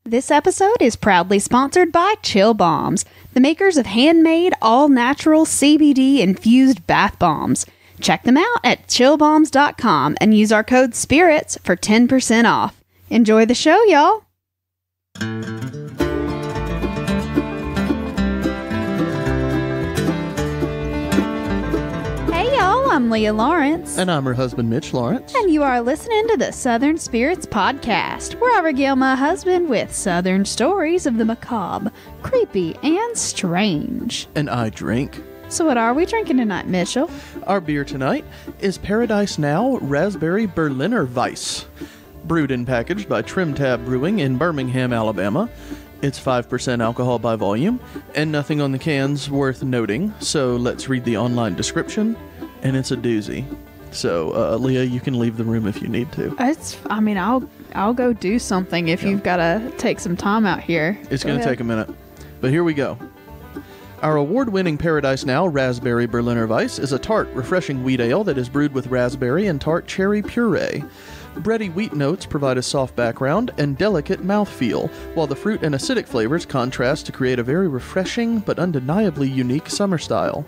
This episode is proudly sponsored by Chill Bombs, the makers of handmade, all-natural CBD-infused bath bombs. Check them out at chillbombs.com and use our code SPIRITS for 10% off. Enjoy the show, y'all! Hey, y'all, I'm Leah Lawrence. And I'm her husband, Mitch Lawrence. And you are listening to the Southern Spirits Podcast, where I regale my husband with Southern stories of the macabre, creepy, and strange. And I drink. So what are we drinking tonight, Mitchell? Our beer tonight is Paradise Now Raspberry Berliner Weiss, brewed and packaged by Trim Tab Brewing in Birmingham, Alabama. It's 5% alcohol by volume, and nothing on the can's worth noting, so let's read the online description, and it's a doozy. So, Leah, you can leave the room if you need to. I'll go do something if you've got to take some time out here. It's going to take a minute, but here we go. Our award-winning Paradise Now Raspberry Berliner Weiss is a tart, refreshing wheat ale that is brewed with raspberry and tart cherry puree. Bready wheat notes provide a soft background and delicate mouthfeel, while the fruit and acidic flavors contrast to create a very refreshing but undeniably unique summer style.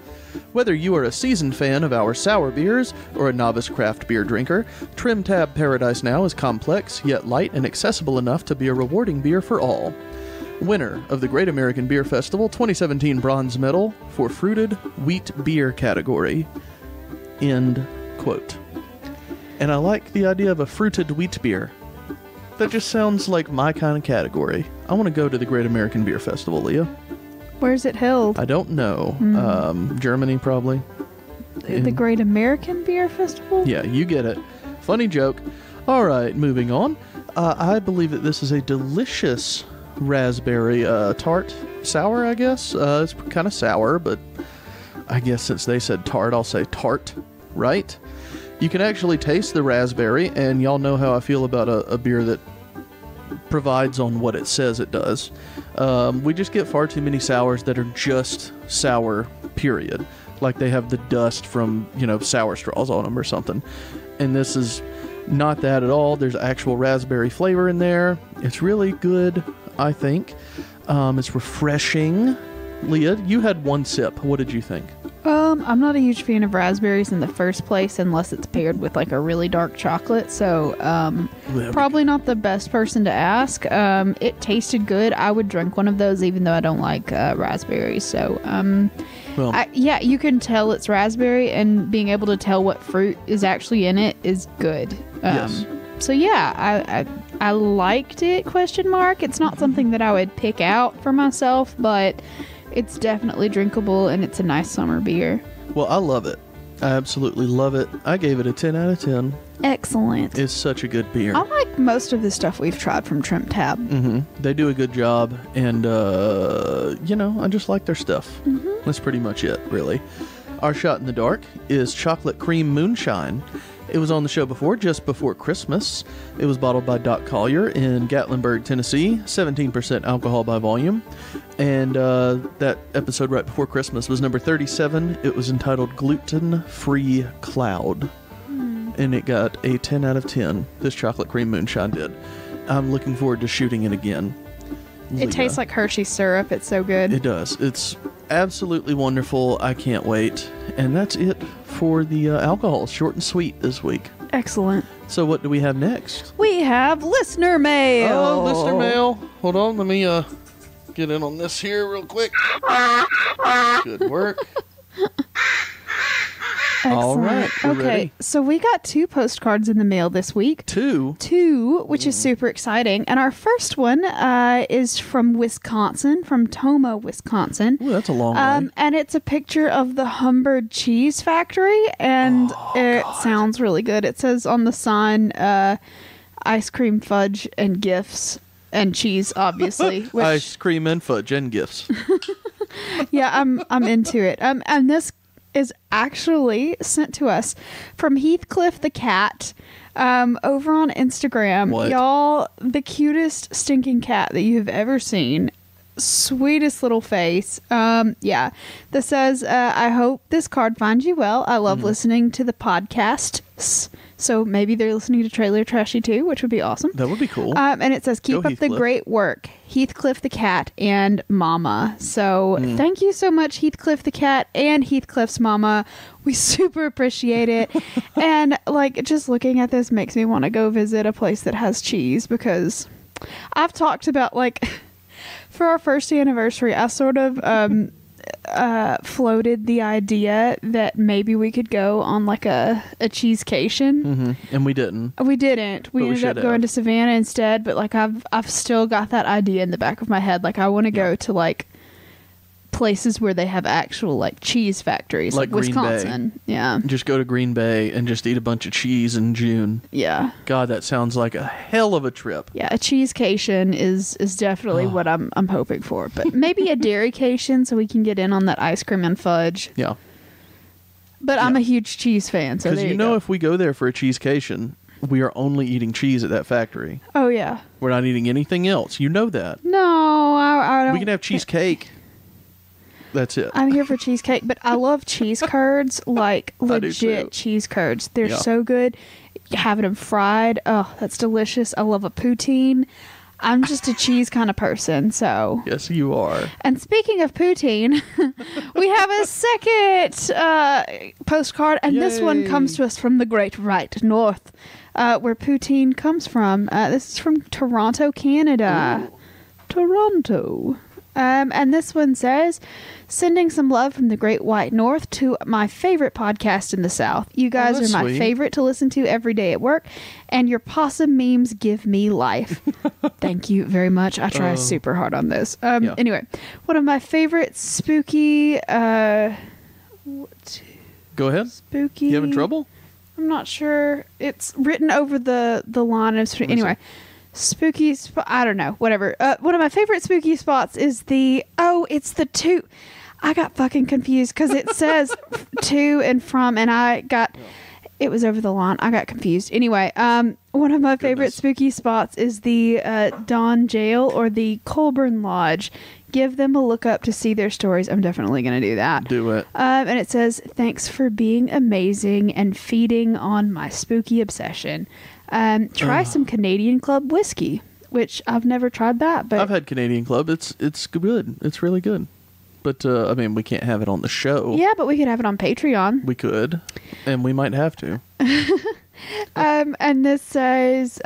Whether you are a seasoned fan of our sour beers or a novice craft beer drinker, Trim Tab Paradise Now is complex, yet light and accessible enough to be a rewarding beer for all. Winner of the Great American Beer Festival 2017 Bronze Medal for Fruited Wheat Beer category. End quote. And I like the idea of a fruited wheat beer. That just sounds like my kind of category. I want to go to the Great American Beer Festival, Leah. Where's it held? I don't know. Germany, probably. The Great American Beer Festival? Yeah, you get it. Funny joke. All right, moving on. I believe that this is a delicious raspberry tart. Sour, I guess. It's kind of sour, but I guess since they said tart, I'll say tart, right? You can actually taste the raspberry, and y'all know how I feel about a beer that provides on what it says it does. We just get far too many sours that are just sour, period. Like they have the dust from, sour straws on them or something. And this is not that at all. There's actual raspberry flavor in there. It's really good, I think. It's refreshing. Leah, you had one sip. What did you think? I'm not a huge fan of raspberries in the first place unless it's paired with like a really dark chocolate. So, probably not the best person to ask. It tasted good. I would drink one of those even though I don't like raspberries. So, you can tell it's raspberry, and being able to tell what fruit is actually in it is good. Yes. So yeah, I liked it, ? It's not something that I would pick out for myself, but it's definitely drinkable, and it's a nice summer beer. Well, I love it. I absolutely love it. I gave it a 10 out of 10. Excellent. It's such a good beer. I like most of the stuff we've tried from Trim Tab. Mm-hmm. They do a good job, and, I just like their stuff. Mm-hmm. That's pretty much it, really. Our shot in the dark is Chocolate Cream Moonshine. It was on the show before, just before Christmas. It was bottled by Doc Collier in Gatlinburg, Tennessee, 17% alcohol by volume. And that episode right before Christmas was number 37. It was entitled Gluten Free Cloud. And it got a 10 out of 10. This Chocolate Cream Moonshine did. I'm looking forward to shooting it again. Leah. It tastes like Hershey syrup. It's so good. It does. It's absolutely wonderful. I can't wait. And that's it for the alcohol. Short and sweet this week. Excellent. So what do we have next? We have listener mail. Oh, listener mail. Hold on. Let me get in on this here real quick. Good work. Excellent. All right. Okay, Ready? so we got 2 postcards in the mail this week. Two, which is super exciting. And our first one is from Wisconsin, from Tomah, Wisconsin. Ooh, that's a long way. And it's a picture of the Humbird Cheese Factory, and sounds really good. It says on the sign, ice cream, fudge, and gifts, and cheese, obviously. Which, ice cream and fudge and gifts. Yeah, I'm into it. And this is actually sent to us from Heathcliff the cat over on Instagram. What? Y'all, the cutest stinking cat that you have ever seen. Sweetest little face. Yeah. This says, I hope this card finds you well. I love listening to the podcast. So maybe they're listening to Trailer Trashy too, which would be awesome. That would be cool. And it says, keep up the great work, Heathcliff the cat and Mama. So thank you so much, Heathcliff the cat and Heathcliff's mama. We super appreciate it. And like, just looking at this makes me want to go visit a place that has cheese, because I've talked about, like, for our first anniversary, I sort of floated the idea that maybe we could go on like a cheesecation. And we didn't. We didn't. We ended up going to Savannah instead, but like I've still got that idea in the back of my head. Like, I want to go to like places where they have actual like cheese factories, like Wisconsin. Bay. Yeah. Just go to Green Bay and just eat a bunch of cheese in June. Yeah. God, that sounds like a hell of a trip. Yeah, a cheesecation is definitely what I'm hoping for. But maybe a dairycation so we can get in on that ice cream and fudge. Yeah. But I'm a huge cheese fan, so there you go. If we go there for a cheesecation, we are only eating cheese at that factory. Oh, yeah. We're not eating anything else. You know that. No, I don't. We can have cheesecake. That's it. I'm here for cheesecake, but I love cheese curds, like legit cheese curds. They're so good. Having them fried, oh, that's delicious. I love a poutine. I'm just a cheese kind of person, so. Yes, you are. And speaking of poutine, we have a second postcard, and this one comes to us from the great right north, where poutine comes from. This is from Toronto, Canada. Ooh. Toronto. And this one says, sending some love from the Great White North to my favorite podcast in the South. You guys are my favorite to listen to every day at work, and your possum memes give me life. Thank you very much. I try super hard on this. Anyway, one of my favorite spooky... Go ahead. Spooky... You having trouble? I'm not sure. It's written over the line of... Anyway... Spooky spot, I don't know, whatever. One of my favorite spooky spots is it's the to. I got fucking confused because it says to and from, and it was over the line. I got confused. Anyway, one of my favorite spooky spots is the Dawn Jail or the Colburn Lodge. Give them a look up to see their stories. I'm definitely going to do that. Do it. And it says, thanks for being amazing and feeding on my spooky obsession. Try some Canadian Club whiskey, which I've never tried that. But I've had Canadian Club. It's good. It's really good. But, I mean, we can't have it on the show. Yeah, but we could have it on Patreon. We could. And we might have to. And this says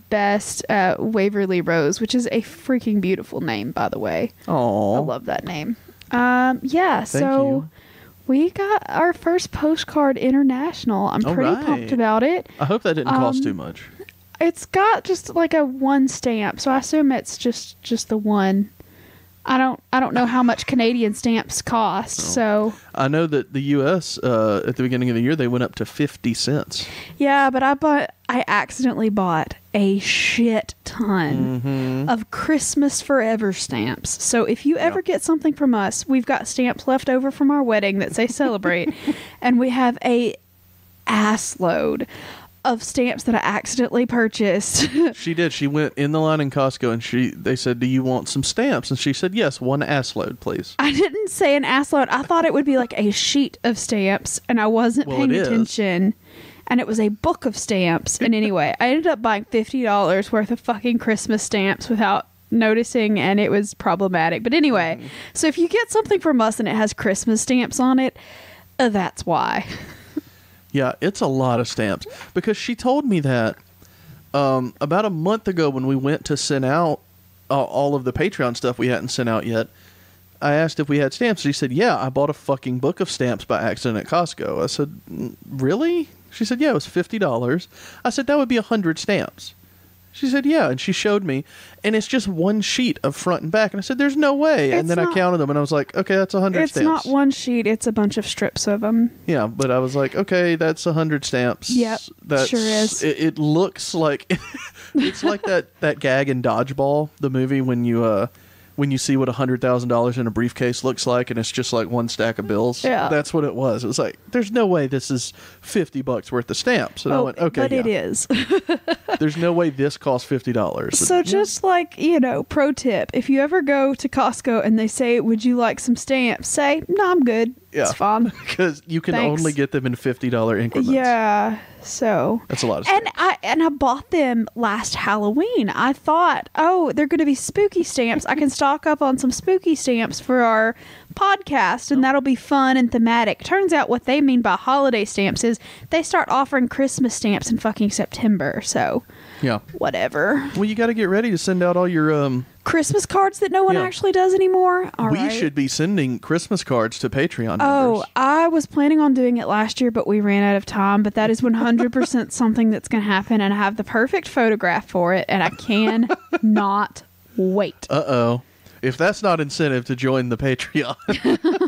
Best Waverly Rose, which is a freaking beautiful name, by the way. Oh, I love that name. Thank you. We got our first postcard international. I'm pretty pumped about it. I hope that didn't cost too much. It's got just like a one stamp, so I assume it's just the one. I don't know how much Canadian stamps cost, so... I know that the U.S., at the beginning of the year, they went up to 50 cents. Yeah, but I accidentally bought a shit ton of Christmas Forever stamps. So if you ever get something from us, we've got stamps left over from our wedding that say celebrate, and we have a ass load of stamps that I accidentally purchased. She did. She went in the line in Costco and they said, do you want some stamps? And she said, yes, one ass load, please. I didn't say an ass load. I thought it would be like a sheet of stamps, and I wasn't paying attention. And it was a book of stamps. And anyway, I ended up buying $50 worth of fucking Christmas stamps without noticing, and it was problematic. But anyway, so if you get something from us and it has Christmas stamps on it, that's why. Yeah, it's a lot of stamps. Because she told me that about a month ago when we went to send out all of the Patreon stuff we hadn't sent out yet, I asked if we had stamps. She said, yeah, I bought a fucking book of stamps by accident at Costco. I said, really? She said, yeah, it was $50. I said, that would be 100 stamps. She said, yeah, and she showed me, and it's just one sheet of front and back. And I said, there's no way. And then I counted them, and I was like, okay, that's 100 stamps. It's not one sheet. It's a bunch of strips of them. Yeah, but I was like, okay, that's 100 stamps. Yep, sure is. It looks like, it's like that gag in Dodgeball, the movie, when you see what $100,000 in a briefcase looks like, and it's just like one stack of bills. Yeah. That's what it was. It was like, there's no way this is $50 worth of stamps. And I went, okay, but it is. There's no way this costs $50. So just like, pro tip, if you ever go to Costco and they say, would you like some stamps? Say, no, I'm good. Yeah. It's fun. Because you can Thanks. only get them in $50 increments. Yeah. So That's a lot of and stamps. I bought them last Halloween. I thought, oh, they're going to be spooky stamps. I can stock up on some spooky stamps for our podcast, and that'll be fun and thematic. Turns out what they mean by holiday stamps is they start offering Christmas stamps in fucking September. So Yeah. whatever. Well, you got to get ready to send out all your Christmas cards that no one Yeah. actually does anymore. All we right. should be sending Christmas cards to Patreon Oh, members. I was planning on doing it last year, but we ran out of time. But that is 100% something that's going to happen, and I have the perfect photograph for it, and I can not wait. Uh-oh. If that's not incentive to join the Patreon,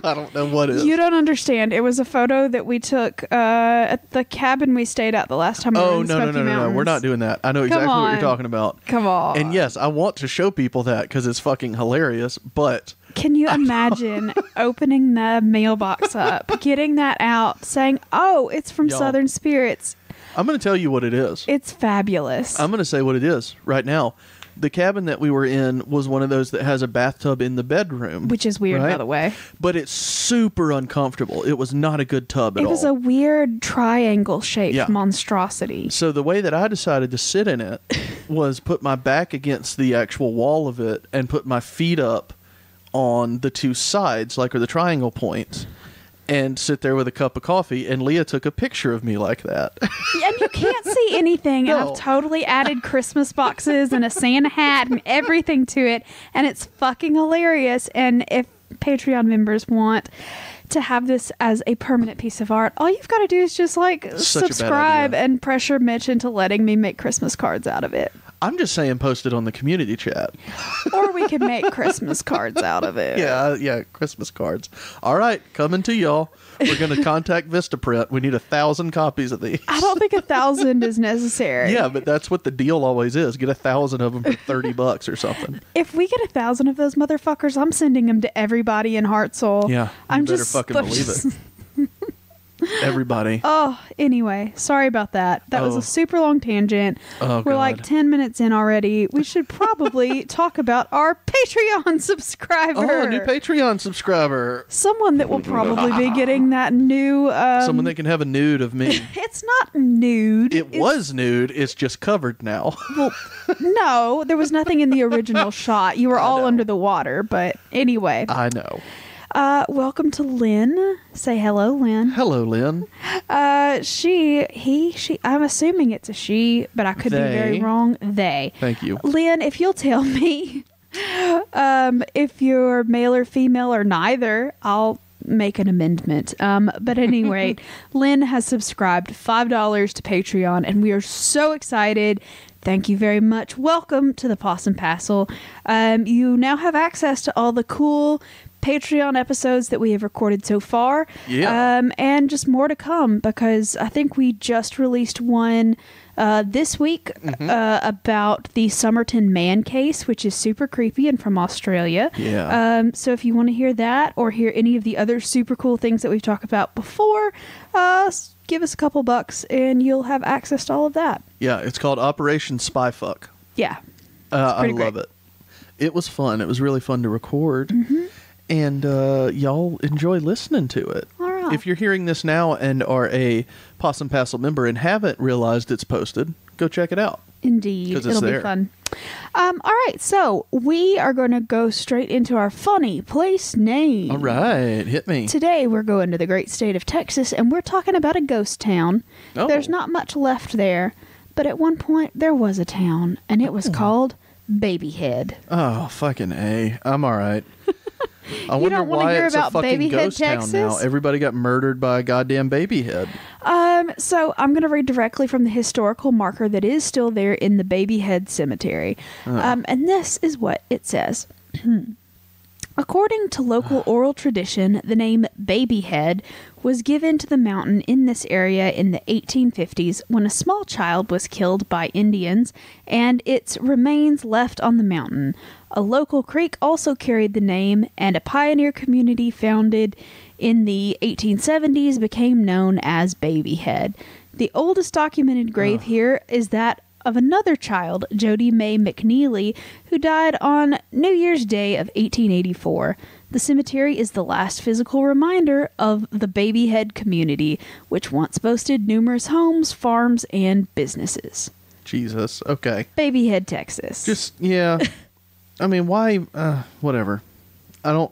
I don't know what is. You don't understand. It was a photo that we took at the cabin we stayed at the last time we were Oh, in no, Smoky Mountains. We're not doing that. I know exactly what on. you're talking about. Come on. And yes, I want to show people that because it's fucking hilarious, but Can you imagine opening the mailbox up, getting that out, saying, oh, it's from Y'all. Southern Spirits. I'm going to tell you what it is. It's fabulous. I'm going to say what it is right now. The cabin that we were in was one of those that has a bathtub in the bedroom. Which is weird, by right? the way. But it's super uncomfortable. It was not a good tub at all. It was a weird triangle-shaped Yeah. monstrosity. So the way that I decided to sit in it was put my back against the actual wall of it and put my feet up on the two sides, like are the triangle points, and sit there with a cup of coffee. And Leah took a picture of me like that. And you can't see anything. And No. I've totally added Christmas boxes and a Santa hat and everything to it. And it's fucking hilarious. And if Patreon members want to have this as a permanent piece of art, all you've got to do is just like Such a bad subscribe idea. and pressure Mitch into letting me make Christmas cards out of it. I'm just saying post it on the community chat. Or we can make Christmas cards out of it. Yeah, Christmas cards. All right, coming to y'all. We're going to contact Vistaprint. We need 1,000 copies of these. I don't think 1,000 is necessary. Yeah, but that's what the deal always is. Get 1,000 of them for $30 or something. If we get 1,000 of those motherfuckers, I'm sending them to everybody in Hartselle. Yeah, you I'm better just fucking believe it. Everybody. Oh, anyway, sorry about that. That was Oh. a super long tangent. Oh, We're like God. 10 minutes in already. We should probably talk about our Patreon subscriber. Oh, new Patreon subscriber. Someone that will probably be getting that new. Someone that can have a nude of me. It's not nude. It was nude. It's just covered now. Well, no, there was nothing in the original shot. You were all know. under the water. But anyway, I know. welcome to Lynn. Say hello, Lynn. Hello, Lynn. She, I'm assuming it's a she, but I could be very They. wrong. They. Thank you. Lynn, if you'll tell me if you're male or female or neither, I'll make an amendment. But at any rate, Lynn has subscribed $5 to Patreon, and we are so excited. Thank you very much. Welcome to the Possum Passel. You now have access to all the cool Patreon episodes that we have recorded so far. Yeah. And just more to come, because I think we just released one this week about the Somerton man case, which is super creepy and from Australia. Yeah. So if you want to hear that or hear any of the other super cool things that we've talked about before, give us a couple bucks and you'll have access to all of that. Yeah, it's called Operation Spyfuck. Yeah. I pretty love great. it. It was fun. It was really fun to record. And y'all enjoy listening to it. All right. If you're hearing this now and are a Possum Passel member and haven't realized it's posted, go check it out. Indeed. 'Cause it's It'll there. be fun. All right. So we are going to go straight into our funny place name. All right, hit me. Today we're going to the great state of Texas, and we're talking about a ghost town. Oh. There's not much left there, but at one point there was a town, and it was called Babyhead. Oh, fucking A. I'm all right. I wonder don't wanna why hear it's about a fucking Babyhead, ghost Texas? town now. Everybody got murdered by a goddamn baby head. So I'm going to read directly from the historical marker that is still there in the Babyhead Cemetery. And this is what it says. According to local oral tradition, the name Babyhead was given to the mountain in this area in the 1850s when a small child was killed by Indians and its remains left on the mountain. A local creek also carried the name, and a pioneer community founded in the 1870s became known as Babyhead. The oldest documented grave here is that of another child, Jody Mae McNeely, who died on New Year's Day of 1884. The cemetery is the last physical reminder of the Babyhead community, which once boasted numerous homes, farms, and businesses. Jesus. Okay. Babyhead, Texas. Just, yeah. I mean, why? Whatever. I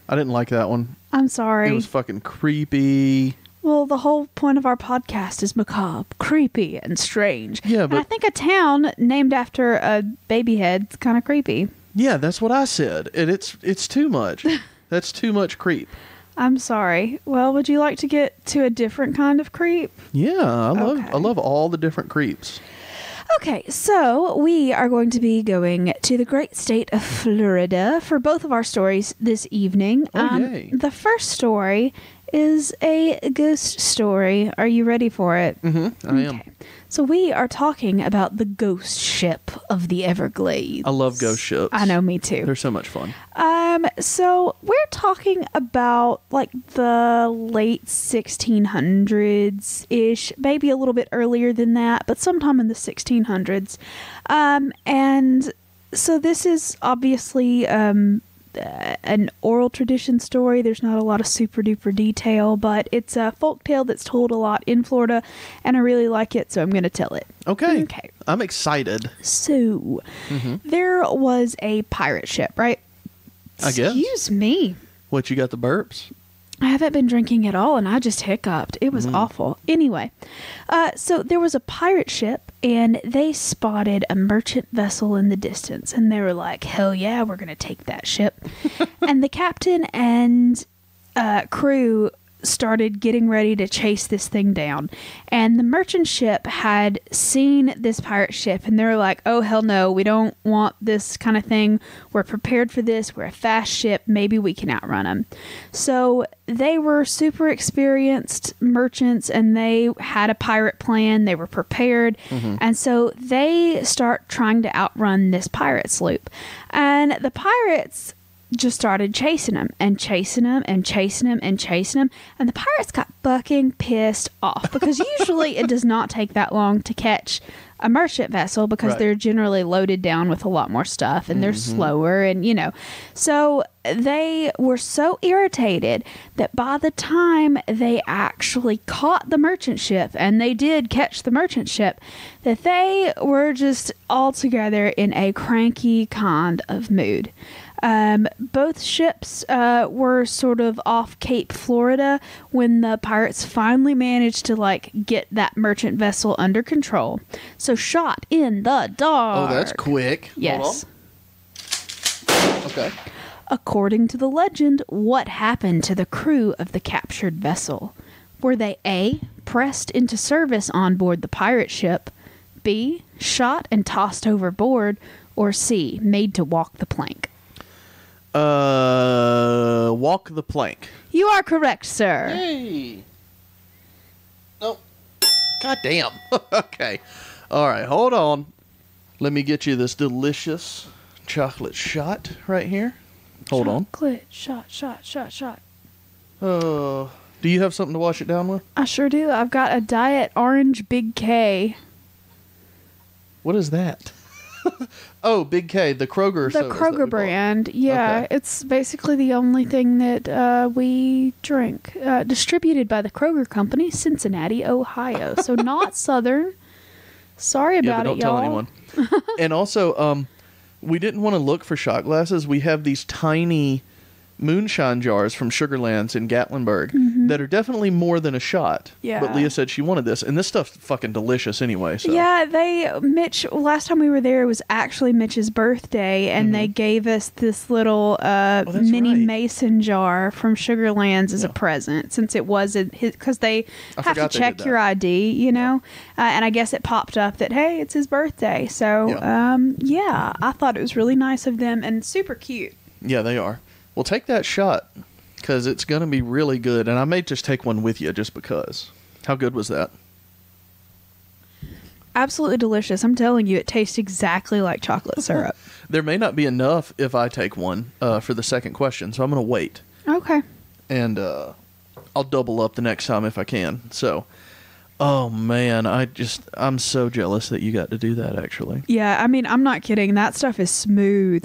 didn't like that one. I'm sorry. It was fucking creepy. Well, the whole point of our podcast is macabre, creepy, and strange. Yeah, but and I think a town named after a babyhead's kind of creepy. Yeah, that's what I said. And it's too much. That's too much creep. I'm sorry. Well, would you like to get to a different kind of creep? Yeah, I love all the different creeps. Okay, so we are going to be going to the great state of Florida for both of our stories this evening. Yay. The first story is a ghost story. Are you ready for it? Mm-hmm, I am. So we are talking about the ghost ship of the Everglades. I love ghost ships. I know, me too. They're so much fun. So we're talking about like the late 1600s-ish, maybe a little bit earlier than that, but sometime in the 1600s. And so this is obviously an oral tradition story. There's not a lot of super duper detail, but it's a folk tale that's told a lot in Florida, and I really like it, so I'm going to tell it. Okay. I'm excited. So, there was a pirate ship, right? I guess. Excuse me. What, you got the burps? I haven't been drinking at all, and I just hiccuped. It was awful. Anyway, so there was a pirate ship, and they spotted a merchant vessel in the distance, and they were like, hell yeah, we're going to take that ship. And the captain and crew started getting ready to chase this thing down. And the merchant ship had seen this pirate ship, and they were like, oh, hell no, we don't want this kind of thing. We're prepared for this. We're a fast ship. Maybe we can outrun them. So they were super experienced merchants, and they had a pirate plan. They were prepared. And so they start trying to outrun this pirate sloop. And the pirates just started chasing him and chasing him and chasing him and chasing him. And the pirates got fucking pissed off because usually it does not take that long to catch a merchant vessel because they're generally loaded down with a lot more stuff and they're slower and, you know. So they were so irritated that by the time they actually caught the merchant ship, and they did catch the merchant ship, that they were just all together in a cranky kind of mood. Both ships were sort of off Cape Florida when the pirates finally managed to like get that merchant vessel under control. So shot in the dark. Oh, that's quick. Yes. Okay. According to the legend, what happened to the crew of the captured vessel? Were they A, pressed into service on board the pirate ship, B, shot and tossed overboard, or C, made to walk the plank? Walk the plank. You are correct, sir. Hey. No. God damn. Okay. All right, hold on. Let me get you this delicious chocolate shot right here. Hold on. Chocolate shot. Do you have something to wash it down with? I sure do. I've got a Diet Orange Big K. What is that? Oh, Big K, the Kroger The sodas Kroger brand. Yeah, Okay. it's basically the only thing that we drink. Distributed by the Kroger Company, Cincinnati, Ohio. So not Southern. Sorry Yeah, about but it, don't y'all. tell anyone. And also, we didn't want to look for shot glasses. We have these tiny Moonshine jars from Sugarlands in Gatlinburg that are definitely more than a shot. Yeah. But Leah said she wanted this, and this stuff's fucking delicious anyway. So. Yeah, Mitch, last time we were there, it was actually Mitch's birthday, and they gave us this little mini right. mason jar from Sugarlands as a present, since it wasn't his, because they have to forgot they check did your that. ID, you know, and I guess it popped up that, hey, it's his birthday. So, yeah, I thought it was really nice of them and super cute. Yeah, they are. Well, take that shot, because it's going to be really good, and I may just take one with you just because. How good was that? Absolutely delicious. I'm telling you, it tastes exactly like chocolate syrup. There may not be enough if I take one for the second question, so I'm going to wait. Okay. And I'll double up the next time if I can. So, Oh man, I'm so jealous that you got to do that actually. Yeah, I mean, I'm not kidding. That stuff is smooth.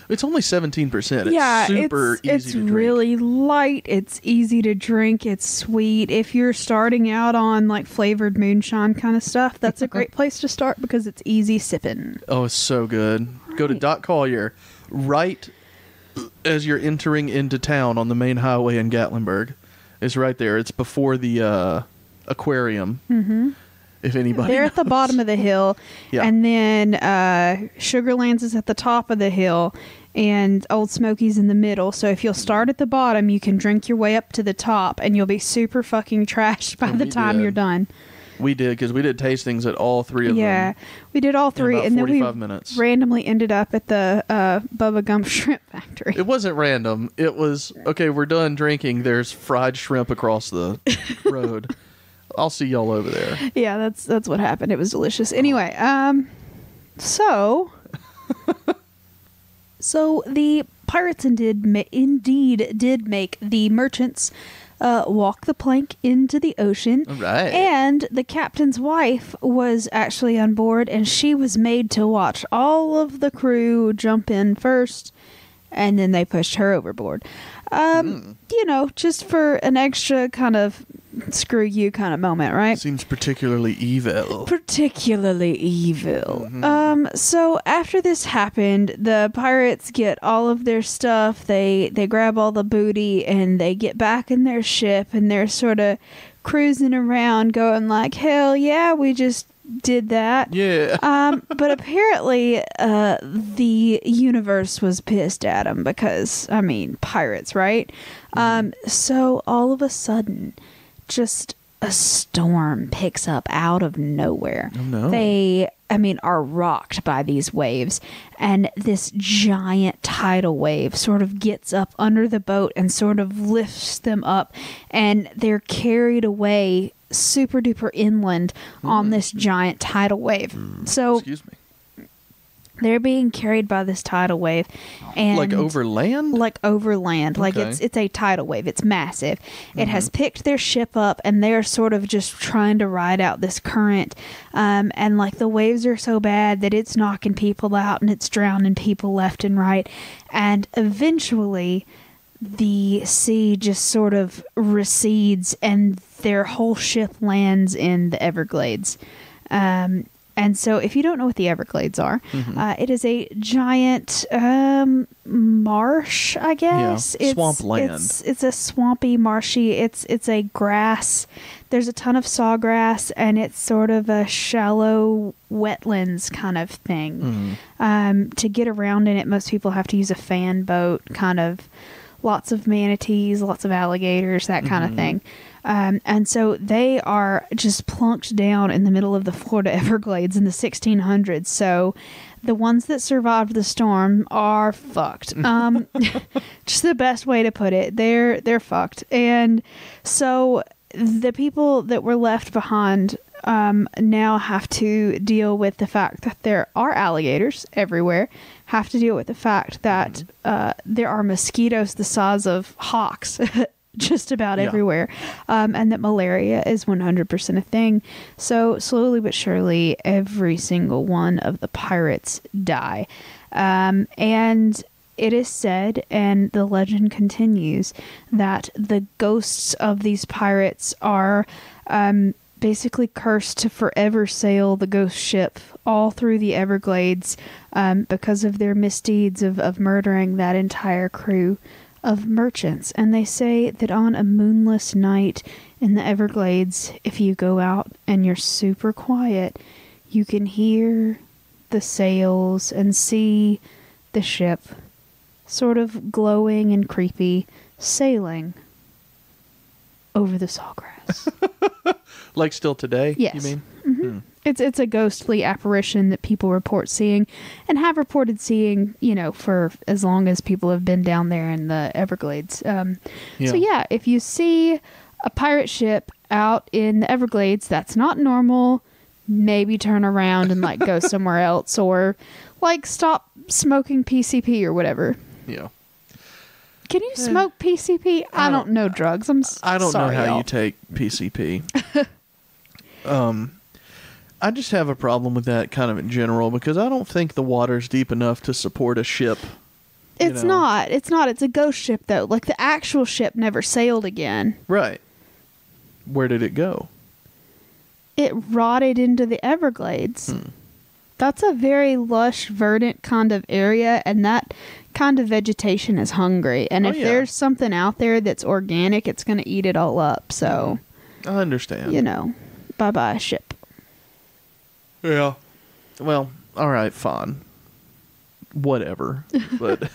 It's only 17%. Yeah, It's super easy it's to drink. really light. It's easy to drink. It's sweet. If you're starting out on like flavored moonshine kind of stuff, that's a great place to start because it's easy sipping. Oh, it's so good. Go to Doc Collier right as you're entering into town on the main highway in Gatlinburg. It's right there. It's before the aquarium. Mm-hmm. If anybody They're knows. at the bottom of the hill. Yeah. And then Sugarlands is at the top of the hill. And Old Smoky's in the middle. So if you'll start at the bottom, you can drink your way up to the top. And you'll be super fucking trashed by the time you're done. We did, because we did tastings at all three of them. Yeah, we did all three. In about and then we 45 minutes. randomly ended up at the Bubba Gump Shrimp Factory. It wasn't random. It was, okay, we're done drinking. There's fried shrimp across the road. I'll see y'all over there. Yeah, that's what happened. It was delicious. Anyway, so the pirates indeed did make the merchants walk the plank into the ocean. All right. And the captain's wife was actually on board, and she was made to watch all of the crew jump in first, and then they pushed her overboard. You know, just for an extra kind of screw you kind of moment, right? Seems particularly evil. Particularly evil. So after this happened, the pirates get all of their stuff. They grab all the booty and they get back in their ship, and they're sort of cruising around going like, hell yeah, we just did that. Yeah. But apparently the universe was pissed at them because, I mean, pirates, right? So all of a sudden, just a storm picks up out of nowhere. Oh, no. They, I mean, are rocked by these waves, and this giant tidal wave sort of gets up under the boat and sort of lifts them up, and they're carried away super duper inland on this giant tidal wave. So Excuse me. they're being carried by this tidal wave, and Like over land? like over land. Like Okay. it's a tidal wave. It's massive. It has picked their ship up, and they're sort of just trying to ride out this current. And like the waves are so bad that it's knocking people out and it's drowning people left and right. And eventually the sea just sort of recedes and their whole ship lands in the Everglades. And so if you don't know what the Everglades are, it is a giant marsh, I guess. Yeah, swamp land. It's a swampy, marshy, it's a grass. There's a ton of sawgrass, and it's sort of a shallow wetlands kind of thing. To get around in it, most people have to use a fan boat, kind of lots of manatees, lots of alligators, that kind of thing. And so they are just plunked down in the middle of the Florida Everglades in the 1600s. So the ones that survived the storm are fucked. Just the best way to put it. They're fucked. And so the people that were left behind now have to deal with the fact that there are alligators everywhere, have to deal with the fact that there are mosquitoes the size of hawks just about everywhere, and that malaria is 100% a thing. So slowly but surely, every single one of the pirates die. And it is said, and the legend continues, that the ghosts of these pirates are basically cursed to forever sail the ghost ship all through the Everglades because of their misdeeds of murdering that entire crew of merchants. And they say that on a moonless night in the Everglades, if you go out and you're super quiet, you can hear the sails and see the ship sort of glowing and creepy sailing over the sawgrass. Like still today, Yes. you mean? It's a ghostly apparition that people report seeing and have reported seeing, you know, for as long as people have been down there in the Everglades. So yeah, if you see a pirate ship out in the Everglades, that's not normal. Maybe turn around and like go somewhere else, or like stop smoking PCP or whatever. Yeah. Can you smoke PCP? I don't know drugs. I don't know how y'all. you take PCP. I just have a problem with that kind of in general because I don't think the water's deep enough to support a ship. It's not. It's a ghost ship, though. Like, the actual ship never sailed again. Right. Where did it go? It rotted into the Everglades. That's a very lush, verdant kind of area, and that kind of vegetation is hungry. And if there's something out there that's organic, it's going to eat it all up. So, I understand. Bye-bye, ship. Yeah. Well, all right, fine. Whatever. But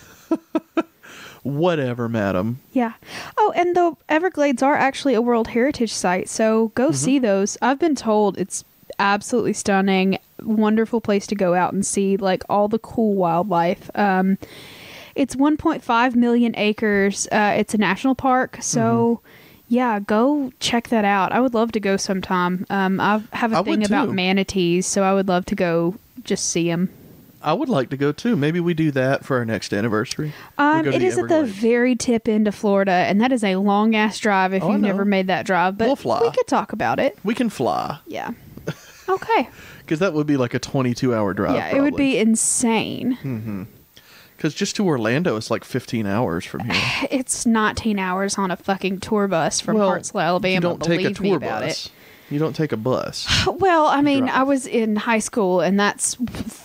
whatever, madam. Yeah. Oh, and the Everglades are actually a World Heritage Site, so go see those. I've been told it's absolutely stunning, wonderful place to go out and see like all the cool wildlife. It's 1.5 million acres. It's a national park, so yeah, go check that out. I would love to go sometime. I have a thing about manatees, so I would love to go just see them. I would like to go too. Maybe we do that for our next anniversary. It is at the very tip end of Florida, and that is a long ass drive if you've never made that drive. But we'll fly. We could talk about it. We can fly. Yeah. Okay. Because that would be like a 22-hour drive. Yeah, probably. It would be insane. Because just to Orlando, it's like 15 hours from here. It's 19 hours on a fucking tour bus from Hartselle, Alabama. You don't take a tour me about bus. It. You don't take a bus. Well, I mean, I was in high school, and that's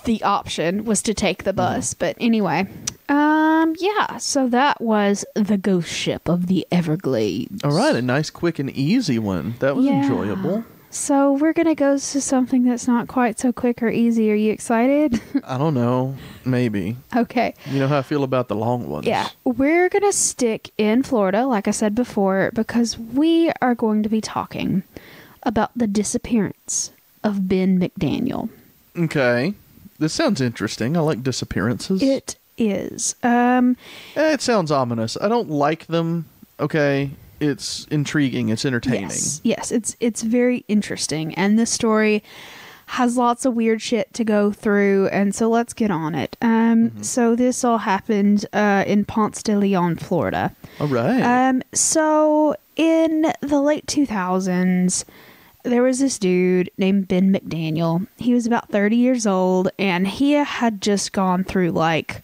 the option was to take the bus. But anyway, yeah. So that was the ghost ship of the Everglades. All right, a nice, quick, and easy one. That was enjoyable. So we're gonna go to something that's not quite so quick or easy. Are you excited? I don't know. Maybe. Okay. You know how I feel about the long ones. Yeah. We're gonna stick in Florida, like I said before, because we are going to be talking about the disappearance of Ben McDaniel. Okay. This sounds interesting. I like disappearances. It is. It sounds ominous. I don't like them. Okay. It's intriguing. It's entertaining. Yes. It's very interesting. And this story has lots of weird shit to go through. And so let's get on it. So this all happened in Ponce de Leon, Florida. All right. So in the late 2000s, there was this dude named Ben McDaniel. He was about 30 years old, and he had just gone through like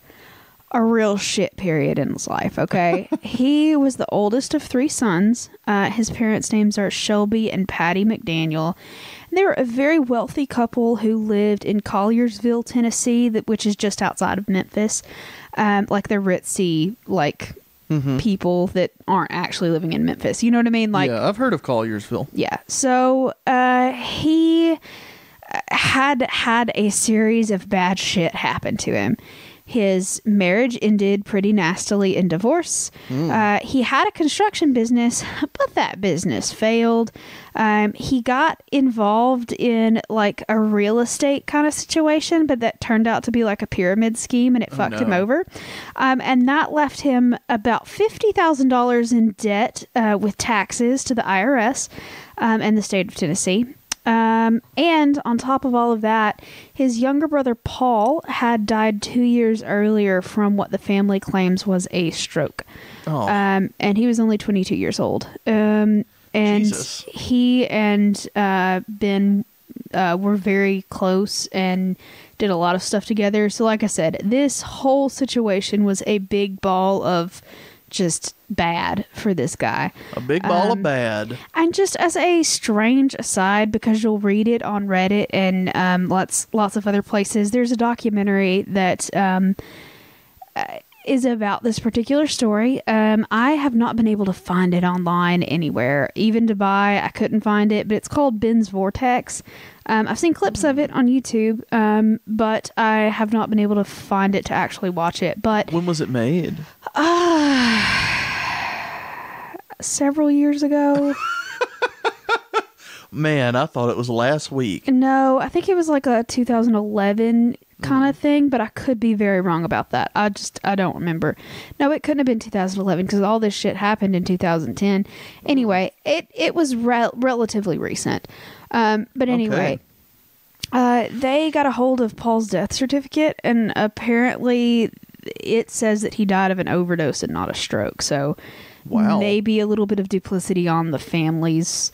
a real shit period in his life, okay? He was the oldest of 3 sons. His parents' names are Shelby and Patty McDaniel. They were a very wealthy couple who lived in Colliersville, Tennessee, which is just outside of Memphis. Like the ritzy, like... people that aren't actually living in Memphis. You know what I mean? Like, yeah, I've heard of Colliersville. Yeah. So he had a series of bad shit happen to him. His marriage ended pretty nastily in divorce. He had a construction business, but that business failed. He got involved in like a real estate kind of situation, but that turned out to be like a pyramid scheme, and it fucked him over. And that left him about $50,000 in debt with taxes to the IRS and the state of Tennessee. And on top of all of that, his younger brother Paul had died 2 years earlier from what the family claims was a stroke. And he was only 22 years old. And Jesus. He and Ben were very close and did a lot of stuff together. So like I said, this whole situation was a big ball of just bad for this guy. A big ball of bad. And just as a strange aside, because you'll read it on Reddit and lots of other places, there's a documentary that is about this particular story. I have not been able to find it online anywhere. Even to buy, I couldn't find it, but it's called Ben's Vortex. I've seen clips of it on YouTube, but I have not been able to find it to actually watch it. But when was it made? Several years ago. Man, I thought it was last week. No, I think it was like a 2011 kind of thing, but I could be very wrong about that. I don't remember. No, it couldn't have been 2011 because all this shit happened in 2010. Anyway, it was relatively recent. But anyway, they got a hold of Paul's death certificate, and apparently it says that he died of an overdose and not a stroke. So maybe a little bit of duplicity on the family's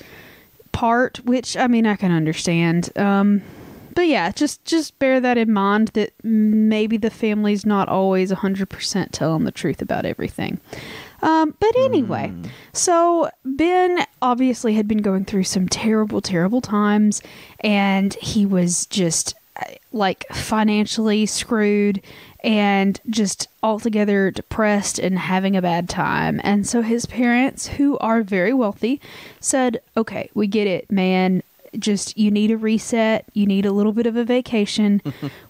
part, which, I mean, I can understand. But yeah, just bear that in mind, that maybe the family's not always 100% telling the truth about everything. But anyway, so Ben obviously had been going through some terrible, terrible times, and he was just like financially screwed and just altogether depressed and having a bad time. And so his parents, who are very wealthy, said, okay, we get it, man. Just, you need a reset. You need a little bit of a vacation.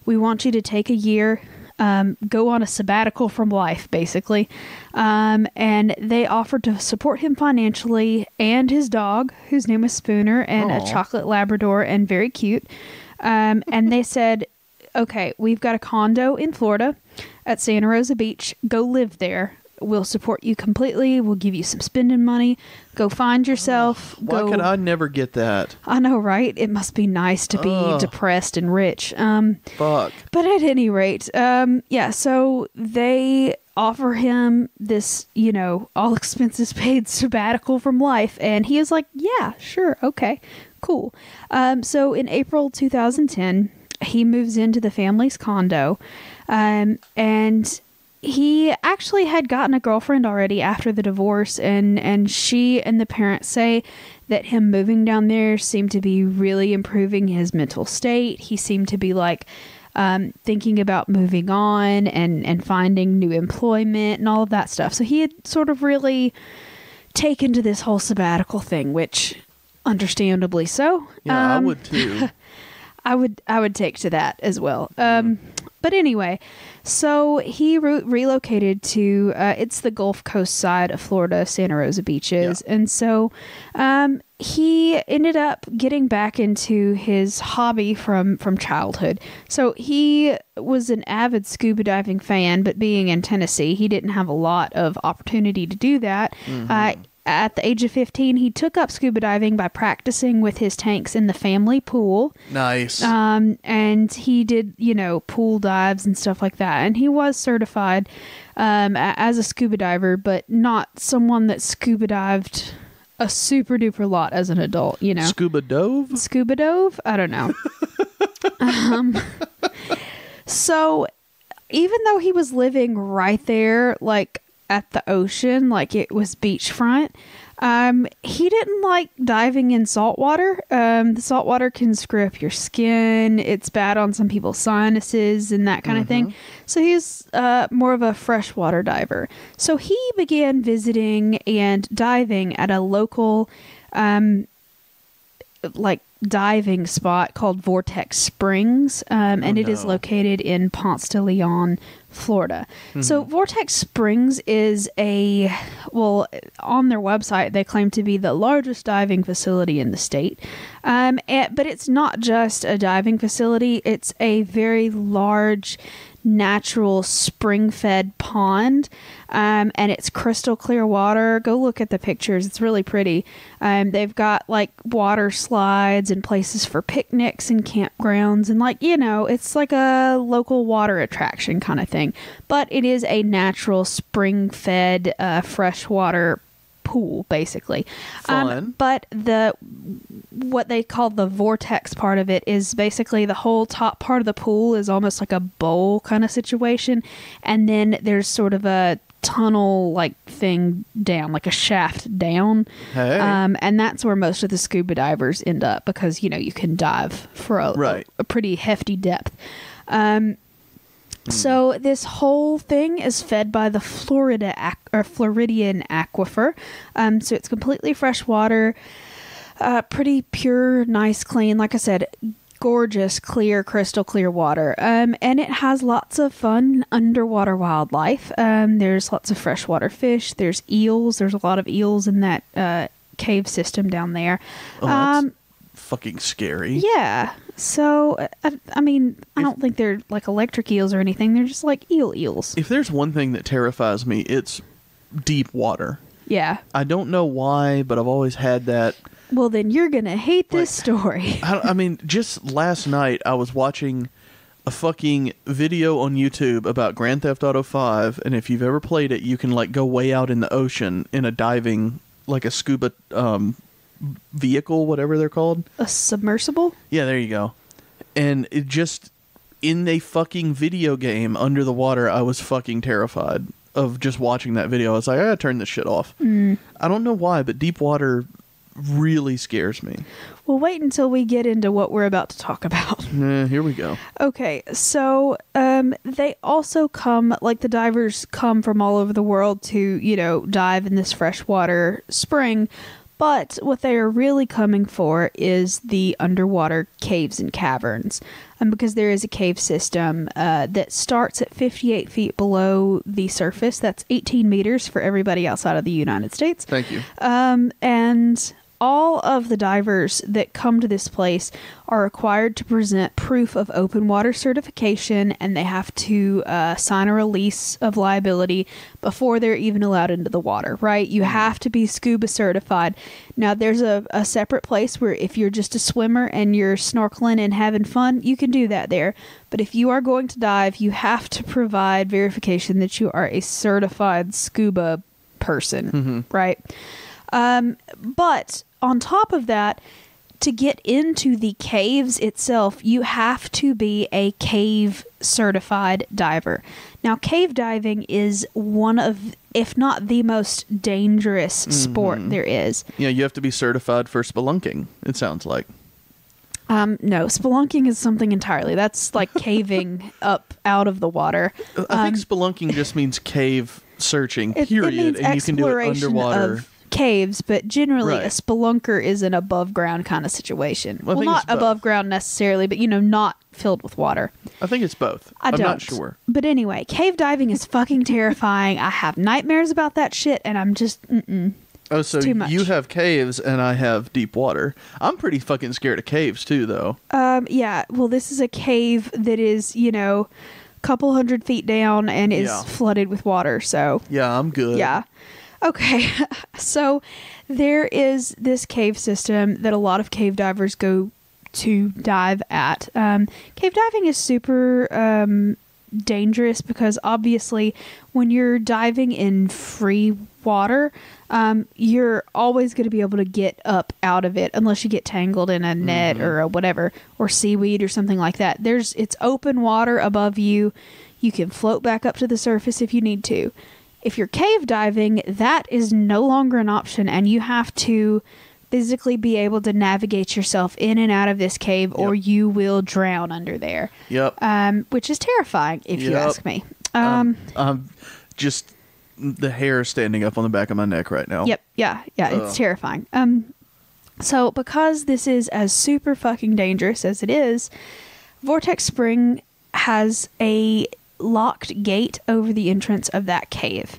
We want you to take a year, go on a sabbatical from life, basically. And they offered to support him financially and his dog, whose name was Spooner, and a chocolate Labrador, and very cute. And they said, okay, we've got a condo in Florida at Santa Rosa Beach. Go live there. We'll support you completely. We'll give you some spending money. Go find yourself. Why could I never get that? I know, right? It must be nice to be depressed and rich. Fuck. But at any rate, yeah, so they offer him this, you know, all expenses paid sabbatical from life. And he is like, yeah, sure. Okay, cool. So in April 2010, he moves into the family's condo. And he actually had gotten a girlfriend already after the divorce, and she and the parents say that him moving down there seemed to be really improving his mental state. He seemed to be like thinking about moving on and finding new employment and all of that stuff. So he had sort of really taken to this whole sabbatical thing, which understandably so. Yeah, I would too. I would take to that as well. But anyway, so he relocated to, it's the Gulf Coast side of Florida, Santa Rosa beaches. Yeah. And so he ended up getting back into his hobby from childhood. So he was an avid scuba diving fan, but being in Tennessee, he didn't have a lot of opportunity to do that. Mm-hmm. At the age of 15, he took up scuba diving by practicing with his tanks in the family pool. Nice. And he did, you know, pool dives and stuff like that. And he was certified as a scuba diver, but not someone that scuba dived a super duper lot as an adult, you know. Scuba dove? Scuba dove? I don't know. So even though he was living right there, like, at the ocean, like it was beachfront, he didn't like diving in salt water. The salt water can screw up your skin. It's bad on some people's sinuses and that kind of thing. So he's more of a freshwater diver. So he began visiting and diving at a local like diving spot called Vortex Springs, and it is located in Ponce de Leon, Florida. So Vortex Springs is on their website, they claim to be the largest diving facility in the state. But it's not just a diving facility. It's a very large natural spring-fed pond, and it's crystal clear water. Go look at the pictures. It's really pretty. They've got like water slides and places for picnics and campgrounds, and like, you know, it's like a local water attraction kind of thing. But it is a natural spring-fed freshwater pool, basically. Fun. But what they call the vortex part of it is basically the whole top part of the pool is almost like a bowl kind of situation, and then there's sort of a tunnel like thing down, like a shaft down. Hey. And that's where most of the scuba divers end up, because, you know, you can dive for a pretty hefty depth. So this whole thing is fed by the Floridian aquifer. So it's completely fresh water, pretty pure, nice, clean. Like I said, gorgeous, clear, crystal clear water. And it has lots of fun underwater wildlife. There's lots of freshwater fish. There's eels. There's a lot of eels in that cave system down there. Oh, that's fucking scary. Yeah. So, I mean, I don't think they're like electric eels or anything. They're just like eels. If there's one thing that terrifies me, it's deep water. Yeah. I don't know why, but I've always had that. Well, then you're going to hate this story. I mean, just last night I was watching a fucking video on YouTube about Grand Theft Auto 5, and if you've ever played it, you can like go way out in the ocean in a diving, like a scuba vehicle, whatever they're called. A submersible? Yeah, there you go. And it just, in a fucking video game under the water, I was fucking terrified of just watching that video. I was like, I gotta turn this shit off. I don't know why, but deep water really scares me. Well, wait until we get into what we're about to talk about. Here we go. Okay, so they also come, like the divers come from all over the world to, you know, dive in this freshwater spring. But what they are really coming for is the underwater caves and caverns. Because there is a cave system that starts at 58 feet below the surface. That's 18 meters for everybody outside of the United States. Thank you. And all of the divers that come to this place are required to present proof of open water certification, and they have to sign a release of liability before they're even allowed into the water, right? You have to be scuba certified. Now, there's a separate place where if you're just a swimmer and you're snorkeling and having fun, you can do that there. But if you are going to dive, you have to provide verification that you are a certified scuba person, right? But on top of that, to get into the caves itself, you have to be a cave certified diver. Now, cave diving is one of, if not the most dangerous sport there is. Yeah, you have to be certified for spelunking, it sounds like. No, spelunking is something entirely. That's like caving up out of the water. I think spelunking just means cave searching, period, it means and you can do it underwater. Of caves, but generally Right. a spelunker is an above ground kind of situation. Well, I Well, think not it's both. above ground necessarily, but, you know, not filled with water. I think it's both. I'm not sure. But anyway, cave diving is fucking terrifying. I have nightmares about that shit, and I'm just, Oh, so too much. you have caves and I have deep water. I'm pretty fucking scared of caves too, though. yeah, well, this is a cave that is, you know, a couple 100 feet down and is Yeah. flooded with water, so. Yeah, I'm good. Yeah. Okay. So there is this cave system that a lot of cave divers go to dive at. Cave diving is super dangerous because obviously when you're diving in free water, you're always going to be able to get up out of it unless you get tangled in a net or a whatever, or seaweed or something like that. It's open water above you. You can float back up to the surface if you need to. If you're cave diving, that is no longer an option, and you have to physically be able to navigate yourself in and out of this cave, or you will drown under there. Yep. Which is terrifying, if you ask me. Just the hair standing up on the back of my neck right now. Yep. Yeah. It's terrifying. So because this is as super fucking dangerous as it is, Vortex Spring has a locked gate over the entrance of that cave,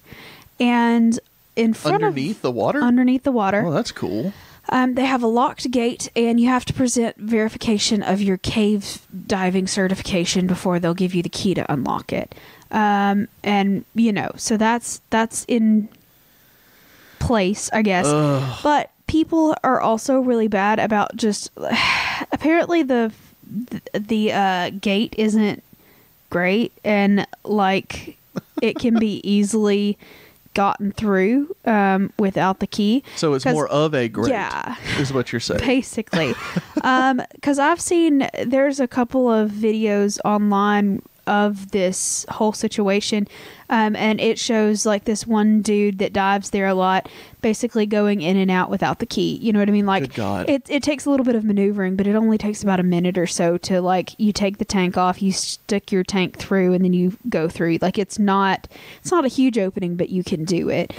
and in front Underneath the water? underneath the water, Oh, that's cool. they have a locked gate, and you have to present verification of your cave diving certification before they'll give you the key to unlock it. And you know, so that's in place, I guess. But people are also really bad about just apparently the gate isn't great, and like it can be easily gotten through without the key. So it's more of a grate, yeah, is what you're saying. basically. Because I've seen, there's a couple of videos online of this whole situation, and it shows like this one dude that dives there a lot, basically going in and out without the key. You know what I mean? Like, Good God. it takes a little bit of maneuvering, but it only takes about a minute or so to, like, you take the tank off, you stick your tank through, and then you go through. Like, it's not a huge opening, but you can do it.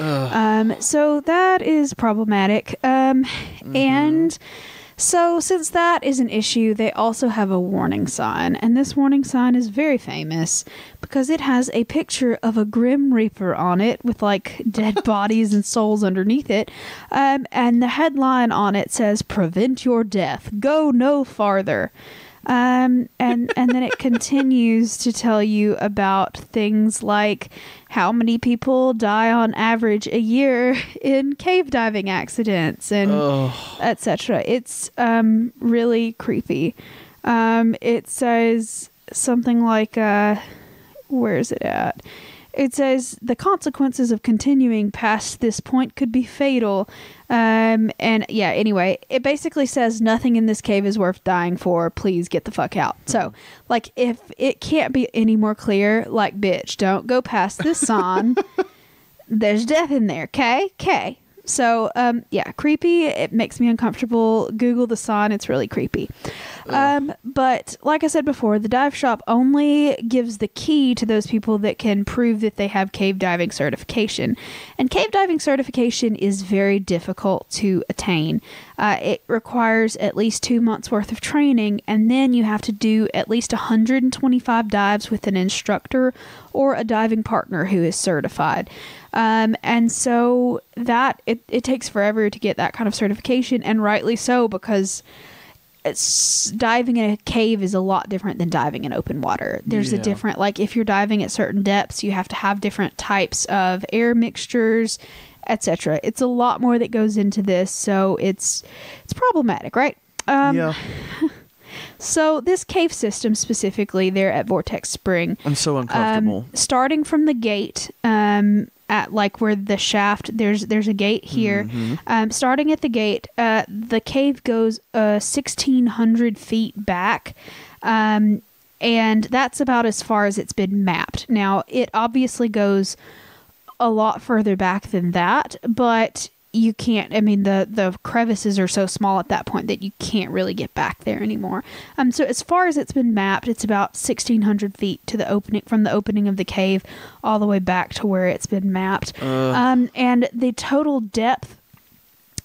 So that is problematic. And so since that is an issue, they also have a warning sign, and this warning sign is very famous because it has a picture of a Grim Reaper on it with like dead bodies and souls underneath it, and the headline on it says, "Prevent your death. Go no farther." And then it continues to tell you about things like how many people die on average a year in cave diving accidents and etc. It's really creepy. It says something like, where is it at? it says the consequences of continuing past this point could be fatal. And yeah, anyway, it basically says nothing in this cave is worth dying for. Please get the fuck out. So, like, if it can't be any more clear, like, bitch, don't go past this sign. There's death in there, okay? So, yeah, creepy. It makes me uncomfortable. Google the sign. It's really creepy. But like I said before, the dive shop only gives the key to those people that can prove that they have cave diving certification. And cave diving certification is very difficult to attain. It requires at least 2 months worth of training, and then you have to do at least 125 dives with an instructor or a diving partner who is certified. And so that it takes forever to get that kind of certification, and rightly so, because diving in a cave is a lot different than diving in open water. There's a different, like, if you're diving at certain depths, you have to have different types of air mixtures, etc. It's a lot more that goes into this, so it's problematic, right? Yeah. So this cave system specifically there at Vortex Spring, I'm so uncomfortable. Starting from the gate, at like where the shaft, there's a gate here. Mm-hmm. Starting at the gate, the cave goes 1,600 feet back, and that's about as far as it's been mapped. Now, it obviously goes a lot further back than that, but you can't, I mean, the crevices are so small at that point that you can't really get back there anymore. So as far as it's been mapped, it's about 1,600 feet to the opening, from the opening of the cave all the way back to where it's been mapped. And the total depth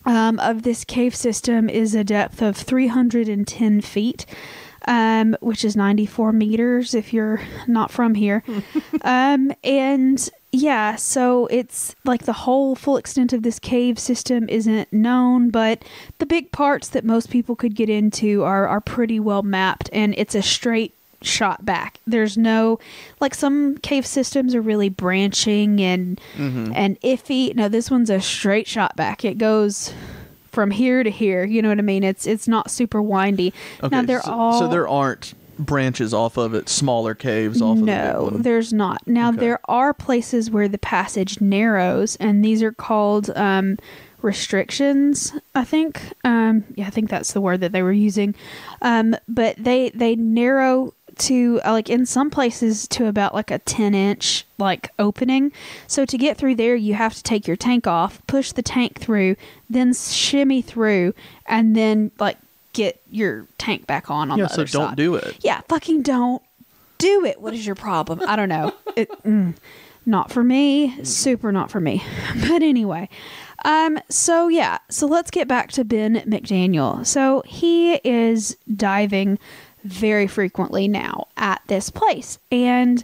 of this cave system is a depth of 310 feet. Which is 94 meters if you're not from here. And yeah, so it's like the whole full extent of this cave system isn't known, but the big parts that most people could get into are pretty well mapped, and it's a straight shot back. There's no, like, some cave systems are really branching and iffy. No, this one's a straight shot back. It goes from here to here, you know what I mean? It's not super windy. Okay, now so there aren't branches off of it, smaller caves off of the big one. No, there's not. Now, there are places where the passage narrows, and these are called restrictions, I think. Yeah, I think that's the word that they were using. But they narrow to, like, in some places to about like a 10-inch like opening. So to get through there, you have to take your tank off, push the tank through, then shimmy through, and then like get your tank back on the other side. So don't do it. Yeah, fucking don't do it. What is your problem? I don't know. Not for me. Super not for me. But anyway, so yeah, so let's get back to Ben McDaniel. So he is diving very frequently now at this place, and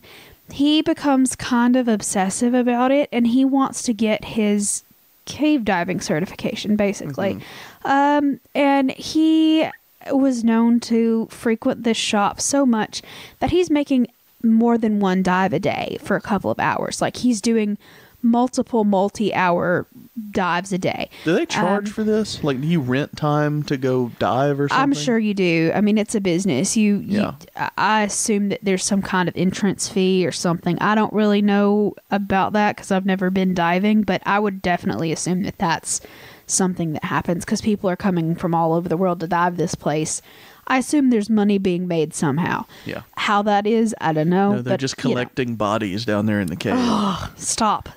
he becomes kind of obsessive about it, and he wants to get his cave diving certification, basically. And he was known to frequent this shop so much that he's making more than one dive a day for a couple of hours. Like, he's doing multiple multi-hour dives a day. Do they charge for this? Like, do you rent time to go dive or something? I'm sure you do. I mean, it's a business. I assume that there's some kind of entrance fee or something. I don't really know about that because I've never been diving, but I would definitely assume that that's something that happens because people are coming from all over the world to dive this place. I assume there's money being made somehow. Yeah. How that is, I don't know. No, they're just collecting bodies down there in the cave. Oh, stop.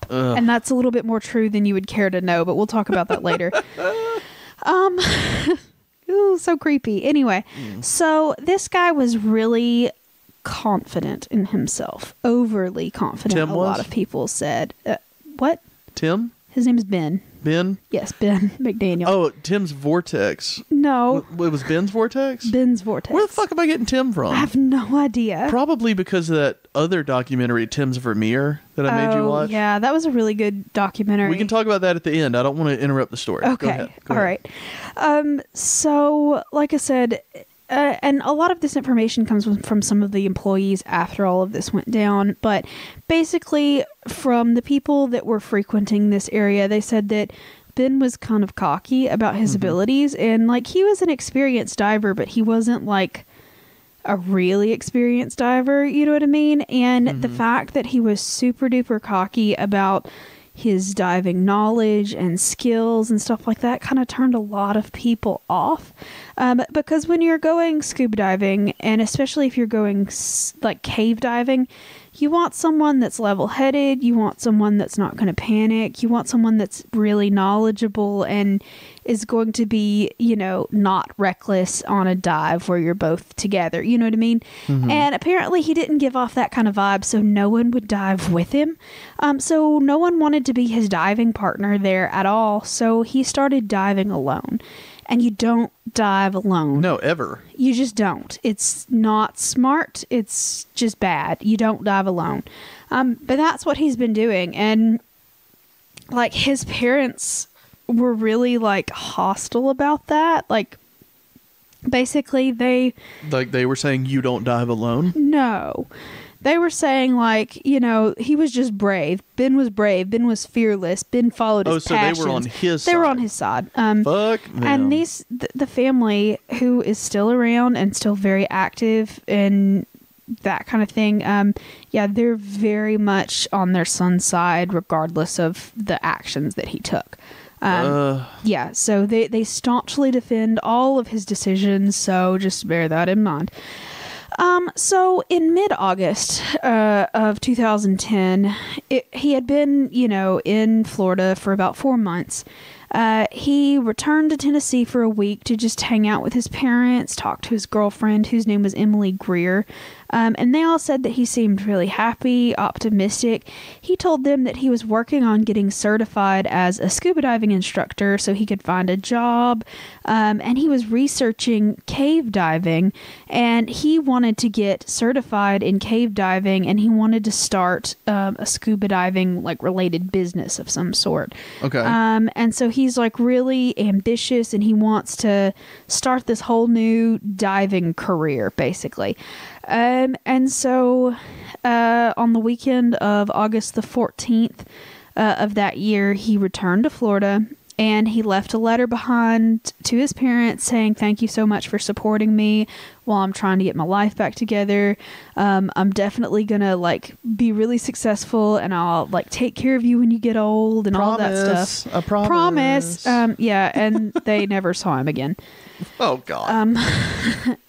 Ugh. And that's a little bit more true than you would care to know, but we'll talk about that later. Ooh, so creepy. Anyway, so this guy was really confident in himself. Overly confident, Tim a was? lot of people said. What? Tim? His name is Ben. Ben? Yes, Ben McDaniel. Oh, Tim's Vortex. No. It was Ben's Vortex? Ben's Vortex. Where the fuck am I getting Tim from? I have no idea. Probably because of that other documentary, Tim's Vermeer, that I made you watch. Yeah, that was a really good documentary. We can talk about that at the end. I don't want to interrupt the story. Okay. Go ahead. All right. So, like I said, and a lot of this information comes from some of the employees after all of this went down. But basically, from the people that were frequenting this area, they said that Ben was kind of cocky about his abilities. And, like, he was an experienced diver, but he wasn't, like, a really experienced diver, you know what I mean? And the fact that he was super duper cocky about his diving knowledge and skills and stuff like that kind of turned a lot of people off. Because when you're going scuba diving, and especially if you're going like cave diving, you want someone that's level-headed, you want someone that's not going to panic, you want someone that's really knowledgeable and is going to be, you know, not reckless on a dive where you're both together, you know what I mean? And apparently he didn't give off that kind of vibe, so no one would dive with him. So no one wanted to be his diving partner there at all, so he started diving alone. And you don't dive alone. No, ever. You just don't. It's not smart. It's just bad. You don't dive alone. But that's what he's been doing. And like his parents were really like hostile about that. Like basically they were saying you don't dive alone? No. They were saying, like, you know, he was just brave. Ben was brave. Ben was fearless. Ben followed his passions. They were on his side. They were on his side. Fuck them. And the family, who is still around and still very active and that kind of thing, yeah, they're very much on their son's side, regardless of the actions that he took. Yeah, so they staunchly defend all of his decisions, so just bear that in mind. So in mid-August of 2010, he had been, you know, in Florida for about 4 months. He returned to Tennessee for a week to just hang out with his parents, talk to his girlfriend, whose name was Emily Greer. And they all said that he seemed really happy, optimistic. He told them that he was working on getting certified as a scuba diving instructor so he could find a job. And he was researching cave diving, and he wanted to get certified in cave diving, and he wanted to start a scuba diving like related business of some sort. Okay. And so he's like really ambitious, and he wants to start this whole new diving career, basically. And so on the weekend of August the 14th of that year, he returned to Florida, and he left a letter behind to his parents saying, "Thank you so much for supporting me while I'm trying to get my life back together. I'm definitely gonna like be really successful, and I'll like take care of you when you get old and all that stuff. I promise. Yeah, and they never saw him again. Oh God.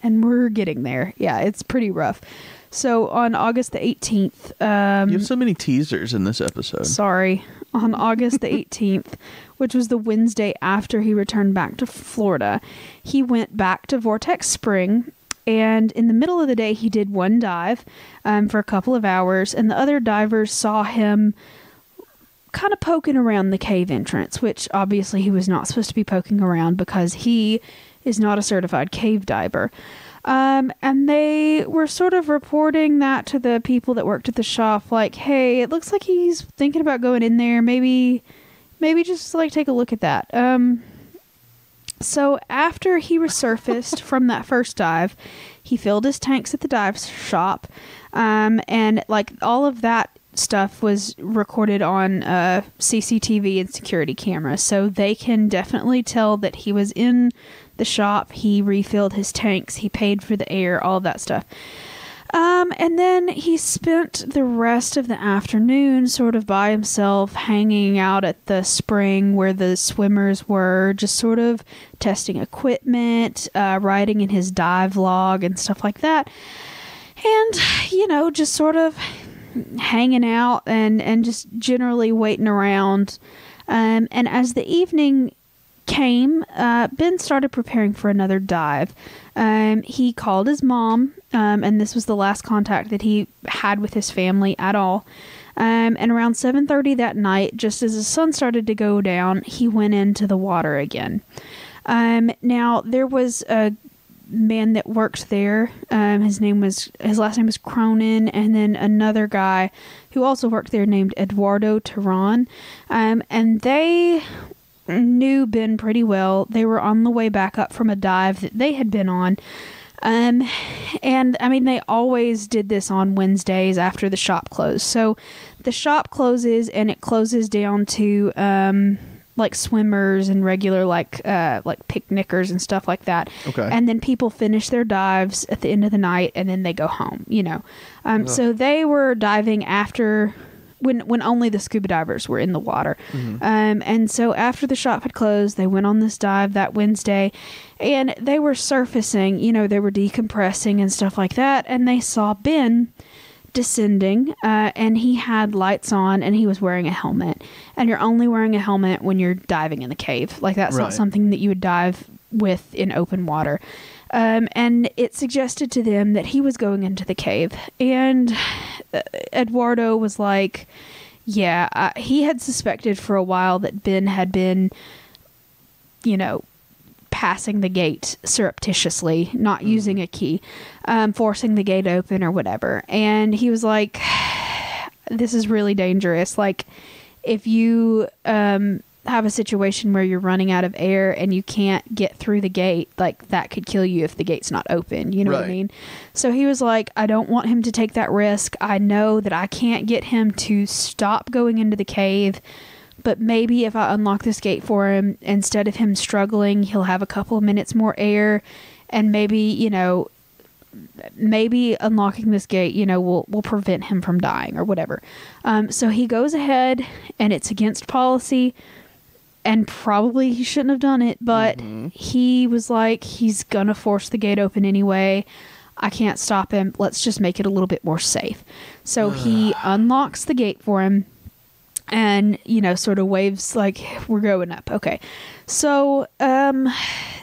And we're getting there. Yeah, it's pretty rough. So on August the 18th, you have so many teasers in this episode. Sorry. On August the 18th, which was the Wednesday after he returned back to Florida, he went back to Vortex Spring, and in the middle of the day, he did one dive for a couple of hours, and the other divers saw him kind of poking around the cave entrance, which obviously he was not supposed to be poking around because he is not a certified cave diver. And they were sort of reporting that to the people that worked at the shop, like, hey, it looks like he's thinking about going in there. Maybe just like take a look at that. So after he resurfaced from that first dive, he filled his tanks at the dive shop. And like all of that stuff was recorded on CCTV and security cameras. So they can definitely tell that he was in the shop. He refilled his tanks. He paid for the air, all of that stuff. And then he spent the rest of the afternoon sort of by himself, hanging out at the spring where the swimmers were, just sort of testing equipment, writing in his dive log and stuff like that. And, you know, just sort of hanging out and just generally waiting around. And as the evening came, Ben started preparing for another dive. He called his mom, and this was the last contact that he had with his family at all. And around 7:30 that night, just as the sun started to go down, he went into the water again. Now there was a man that worked there. His last name was Cronin, and then another guy who also worked there named Eduardo Terran. And they knew Ben pretty well. They were on the way back up from a dive that they had been on. And I mean, they always did this on Wednesdays after the shop closed. So the shop closes, and it closes down to like swimmers and regular like picnickers and stuff like that. Okay. And then people finish their dives at the end of the night and then they go home, So they were diving after when only the scuba divers were in the water. And so after the shop had closed, they went on this dive that Wednesday and they were surfacing, they were decompressing and stuff like that. And they saw Ben descending, and he had lights on and he was wearing a helmet. And you're only wearing a helmet when you're diving in the cave. Like that's not something that you would dive with in open water. And it suggested to them that he was going into the cave. And Eduardo was like, yeah, he had suspected for a while that Ben had been, passing the gate surreptitiously, not using a key, forcing the gate open or whatever. And he was like, this is really dangerous. Like, if you have a situation where you're running out of air and you can't get through the gate, like that could kill you if the gate's not open. You know what I mean? So he was like, I don't want him to take that risk. I know that I can't get him to stop going into the cave, but maybe if I unlock this gate for him, instead of him struggling, he'll have a couple of minutes more air, and maybe, maybe unlocking this gate, will prevent him from dying or whatever. So he goes ahead, and it's against policy, and probably he shouldn't have done it, but he was like, he's gonna force the gate open anyway. I can't stop him. Let's just make it a little bit more safe. So he unlocks the gate for him and, sort of waves like, we're going up. Okay. So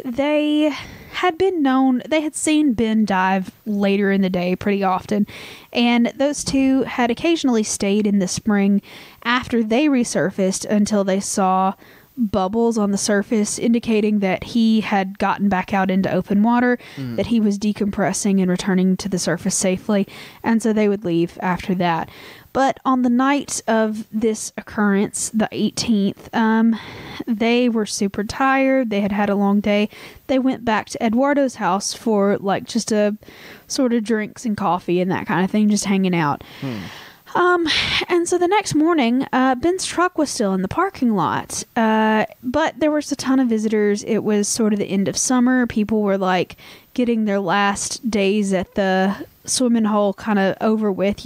they had seen Ben dive later in the day pretty often, and those two had occasionally stayed in the spring after they resurfaced until they saw bubbles on the surface indicating that he had gotten back out into open water, that he was decompressing and returning to the surface safely, and so they would leave after that. But on the night of this occurrence, the 18th, they were super tired. They had had a long day. They went back to Eduardo's house for like just a sort of drinks and coffee and that kind of thing, just hanging out. And so the next morning, Ben's truck was still in the parking lot, but there was a ton of visitors. It was sort of the end of summer. People were like getting their last days at the swimming hole kind of over with,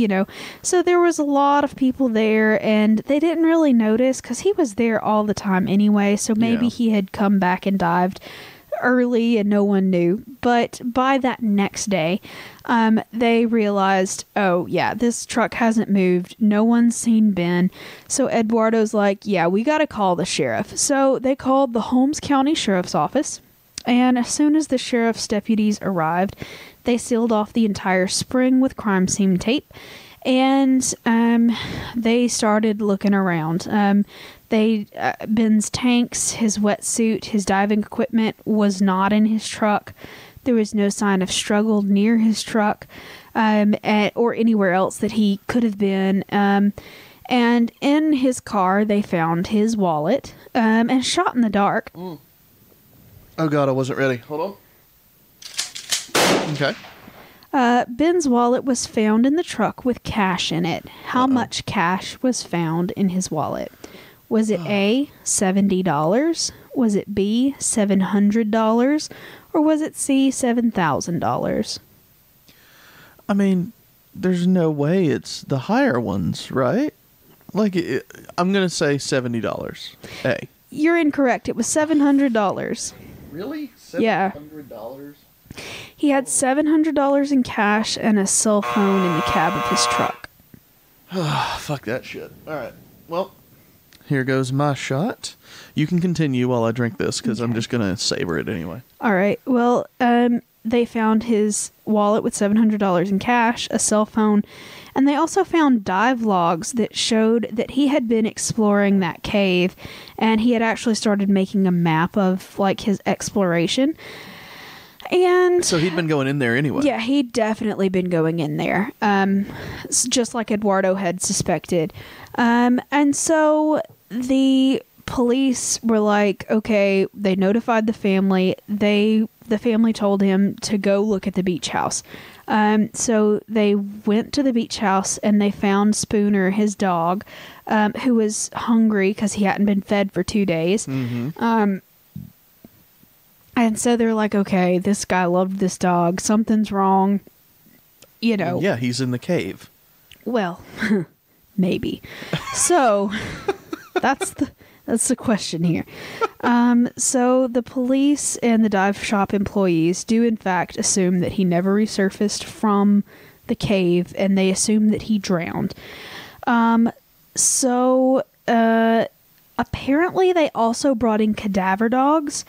so there was a lot of people there, and they didn't really notice because he was there all the time anyway, so maybe he had come back and dived early and no one knew. But by that next day, they realized, oh yeah, this truck hasn't moved, no one's seen Ben. So Eduardo's like, yeah, we gotta call the sheriff. So they called the Holmes County Sheriff's Office, and as soon as the sheriff's deputies arrived, they sealed off the entire spring with crime scene tape, and they started looking around. Ben's tanks, his wetsuit, his diving equipment was not in his truck. There was no sign of struggle near his truck, or anywhere else that he could have been. And in his car, they found his wallet, and shot in the dark. Oh God, I wasn't ready. Hold on. Okay. Ben's wallet was found in the truck with cash in it. How much cash was found in his wallet? Was it A, $70? Was it B, $700? Or was it C, $7,000? I mean, there's no way it's the higher ones, right? Like, I'm going to say $70. A. You're incorrect. It was $700. Really? $700? Yeah. He had $700 in cash and a cell phone in the cab of his truck. Fuck that shit. All right. Well, here goes my shot. You can continue while I drink this, because I'm just going to savor it anyway. All right. Well, they found his wallet with $700 in cash, a cell phone, and they also found dive logs that showed that he had been exploring that cave, and he had actually started making a map of, like, his exploration. And so he'd been going in there anyway. Yeah, he'd definitely been going in there, just like Eduardo had suspected. And so the police were like, okay, they notified the family. The family told him to go look at the beach house. So they went to the beach house and they found Spooner, his dog, who was hungry because he hadn't been fed for 2 days. And so they're like, okay, this guy loved this dog. Something's wrong. You know. Yeah, he's in the cave. Well, maybe. So that's the question here. So the police and the dive shop employees do in fact assume that he never resurfaced from the cave, and they assume that he drowned. So apparently they also brought in cadaver dogs.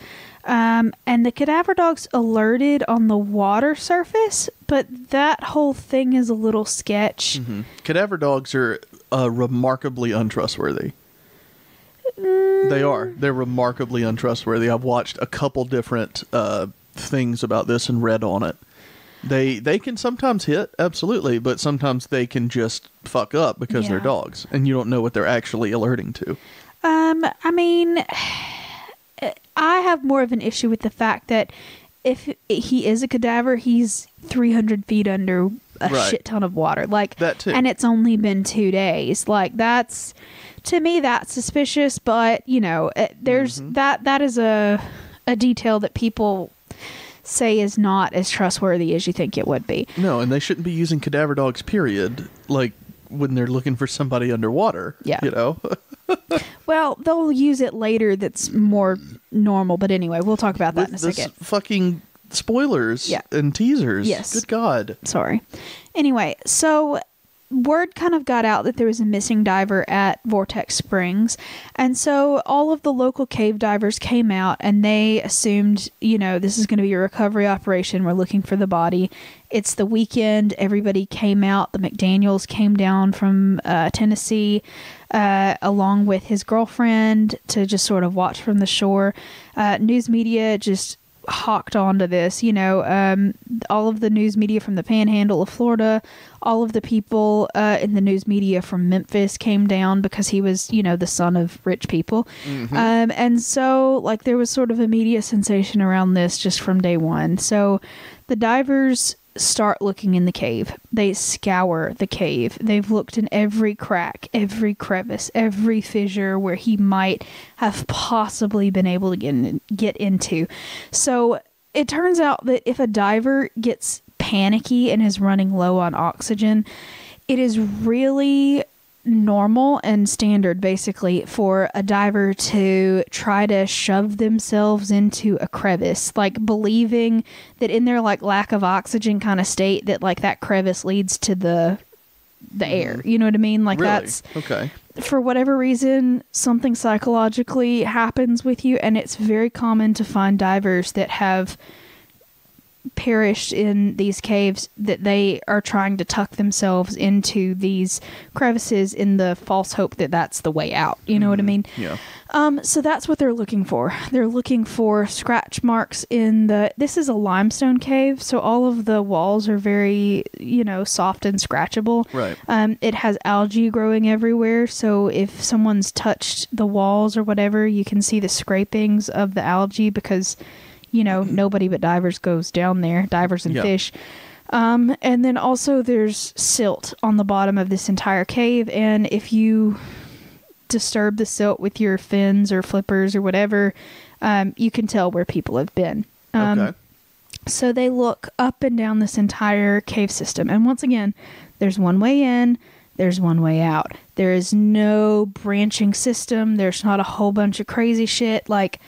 And the cadaver dogs alerted on the water surface, but that whole thing is a little sketch. Cadaver dogs are remarkably untrustworthy. They are. They're remarkably untrustworthy. I've watched a couple different things about this and read on it. They can sometimes hit, absolutely, but sometimes they can just fuck up because they're dogs, and you don't know what they're actually alerting to. I mean, I have more of an issue with the fact that if he is a cadaver, he's 300 feet under a shit ton of water. Like, that too. And it's only been 2 days. Like, that's, to me, that's suspicious, but, you know, there's that is a detail that people say is not as trustworthy as you think it would be. No, and they shouldn't be using cadaver dogs, period, like when they're looking for somebody underwater. Yeah. You know? Well, they'll use it later that's more normal, but anyway, we'll talk about that in a second. Fucking spoilers and teasers. Yes. Good God. Sorry. Anyway, so word kind of got out that there was a missing diver at Vortex Springs, and so all of the local cave divers came out and they assumed, you know, this is going to be a recovery operation. We're looking for the body. It's the weekend. Everybody came out. The McDaniels came down from Tennessee along with his girlfriend to just sort of watch from the shore. News media just hawked onto this, you know, all of the news media from the Panhandle of Florida, all of the people in the news media from Memphis came down because he was, you know, the son of rich people. And so, like, there was sort of a media sensation around this just from day one. So the divers start looking in the cave. They scour the cave. They've looked in every crack, every crevice, every fissure where he might have possibly been able to get into. So it turns out that if a diver gets panicky and is running low on oxygen, it is really normal and standard, basically, for a diver to try to shove themselves into a crevice, like believing that in their like lack of oxygen kind of state that like that crevice leads to the air. You know what I mean? Like, really? That's okay. For whatever reason, something psychologically happens with you, and it's very common to find divers that have perished in these caves that they are trying to tuck themselves into these crevices in the false hope that that's the way out. You know what I mean? Yeah. So that's what they're looking for. They're looking for scratch marks in this is a limestone cave, so all of the walls are very, you know, soft and scratchable. Right. It has algae growing everywhere, so if someone's touched the walls or whatever, you can see the scrapings of the algae because, you know, nobody but divers goes down there, divers and fish. And then also there's silt on the bottom of this entire cave, and if you disturb the silt with your fins or flippers or whatever, you can tell where people have been. Okay. So they look up and down this entire cave system, and once again, there's one way in, there's one way out. There is no branching system. There's not a whole bunch of crazy shit. Like,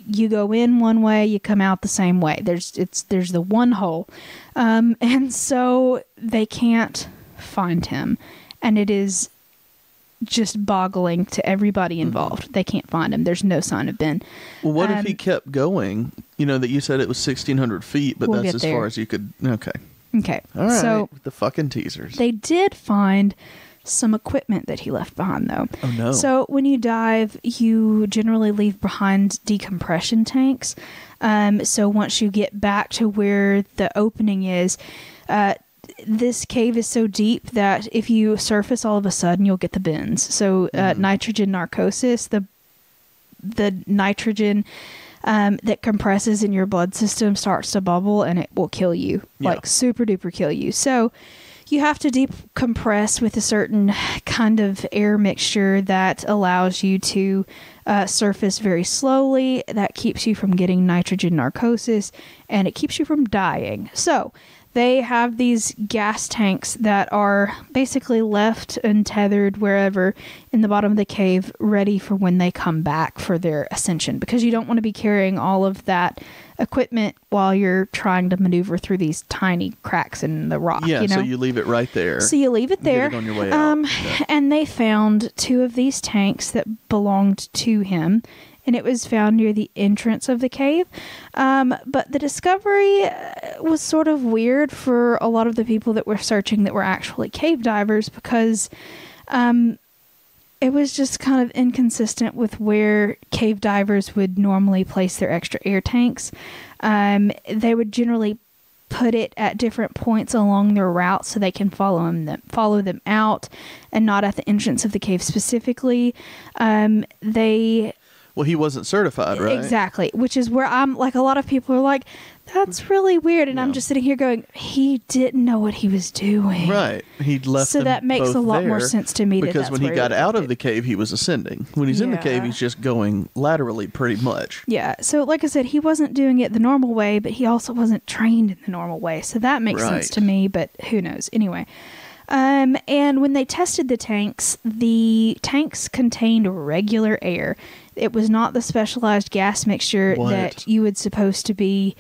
you go in one way, you come out the same way. There's the one hole. And so they can't find him. And it is just boggling to everybody involved. They can't find him. There's no sign of Ben. Well, what if he kept going? You know, that you said it was 1,600 feet, but that's as far as you could... Okay. Okay. All right. So the fucking teasers. They did find some equipment that he left behind, though. Oh, no. So when you dive, you generally leave behind decompression tanks. So once you get back to where the opening is, this cave is so deep that if you surface all of a sudden, you'll get the bends. So nitrogen narcosis, the nitrogen that compresses and your blood system starts to bubble and it will kill you, like super duper kill you. So you have to decompress with a certain kind of air mixture that allows you to surface very slowly. That keeps you from getting nitrogen narcosis, and it keeps you from dying. So they have these gas tanks that are basically left untethered wherever in the bottom of the cave, ready for when they come back for their ascension, because you don't want to be carrying all of that equipment while you're trying to maneuver through these tiny cracks in the rock. Yeah, you know? So you leave it right there. So you leave it there. Get it on your way out. Yeah. And they found 2 of these tanks that belonged to him, and it was found near the entrance of the cave. But the discovery was sort of weird for a lot of the people that were searching that were actually cave divers, because it was just kind of inconsistent with where cave divers would normally place their extra air tanks. They would generally put it at different points along their route so they can follow them out, and not at the entrance of the cave specifically. Well, he wasn't certified, right? Exactly, which is where I'm like, a lot of people are like, that's really weird. And I'm just sitting here going, he didn't know what he was doing. Right. He'd left So that makes a lot more sense to me. Because when he got out of the cave, he was ascending. When he's in the cave, he's just going laterally pretty much. Yeah. So like I said, he wasn't doing it the normal way, but he also wasn't trained in the normal way. So that makes sense to me, but who knows? Anyway. And when they tested the tanks contained regular air. It was not the specialized gas mixture that you would supposed to be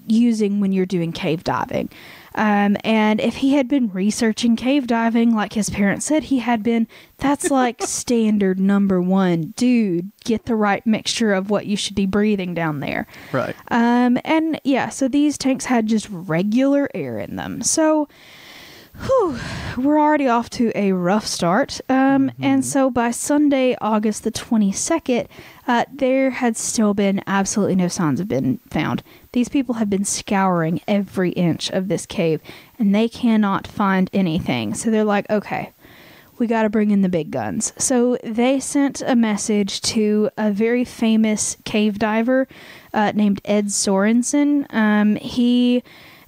using when you're doing cave diving. And if he had been researching cave diving, like his parents said he had been, that's like standard number 1. Dude, get the right mixture of what you should be breathing down there. Right. And yeah, so these tanks had just regular air in them. So we're already off to a rough start. And so by Sunday, August the 22nd, there had still been absolutely no signs of been found. These people have been scouring every inch of this cave, and they cannot find anything. So they're like, okay, we got to bring in the big guns. So they sent a message to a very famous cave diver named Ed Sorensen. He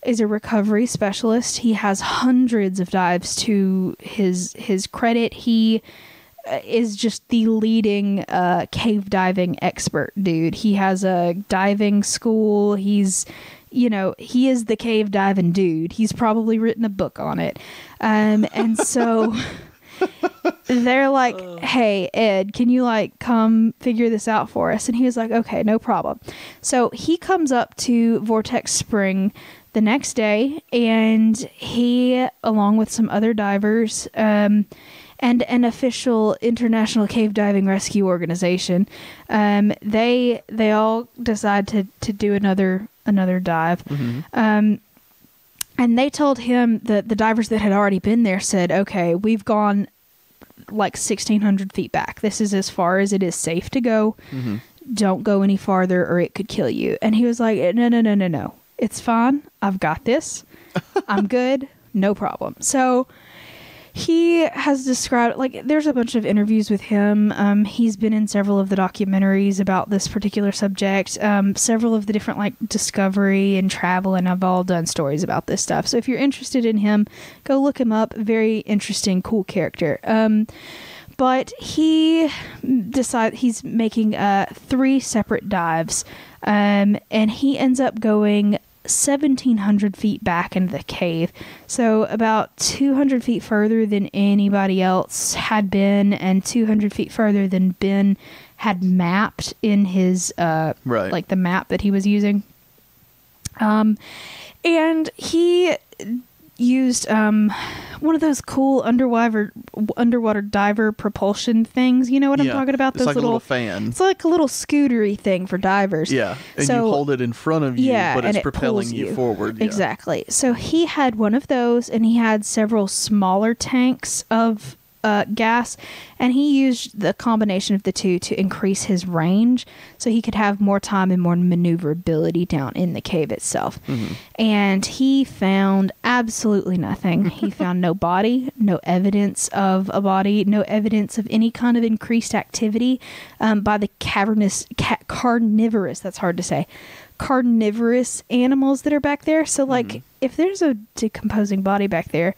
is a recovery specialist. He has hundreds of dives to his credit. He is just the leading cave diving expert, dude. He has a diving school. He is the cave diving dude. He's probably written a book on it. And so they're like, hey, Ed, can you come figure this out for us? And he was like, okay, no problem. So he comes up to Vortex Spring the next day, and he, along with some other divers, and an official international cave diving rescue organization, they all decide to do another dive. And they told him that the divers that had already been there said, okay, we've gone 1,600 feet back. This is as far as it is safe to go. Don't go any farther or it could kill you. And he was like, no. It's fine. I've got this. I'm good. No problem. So he has described, there's a bunch of interviews with him. He's been in several of the documentaries about this particular subject. Several of the different, discovery and travel, and I've all done stories about this stuff. So if you're interested in him, go look him up. Very interesting, cool character. But he decides he's making 3 separate dives. And he ends up going 1,700 feet back into the cave. So about 200 feet further than anybody else had been, and 200 feet further than Ben had mapped in his, the map that he was using. And he used one of those cool underwater diver propulsion things. You know what I'm talking about? It's those like a little fan. It's like a little scootery thing for divers. Yeah, and you hold it in front of you, but it's propelling you forward. Yeah. Exactly. So he had one of those, and he had several smaller tanks of gas, and he used the combination of the two to increase his range so he could have more time and more maneuverability down in the cave itself. And he found absolutely nothing. He found no body, no evidence of a body, no evidence of any kind of increased activity by the carnivorous, that's hard to say, carnivorous animals that are back there. So like if there's a decomposing body back there,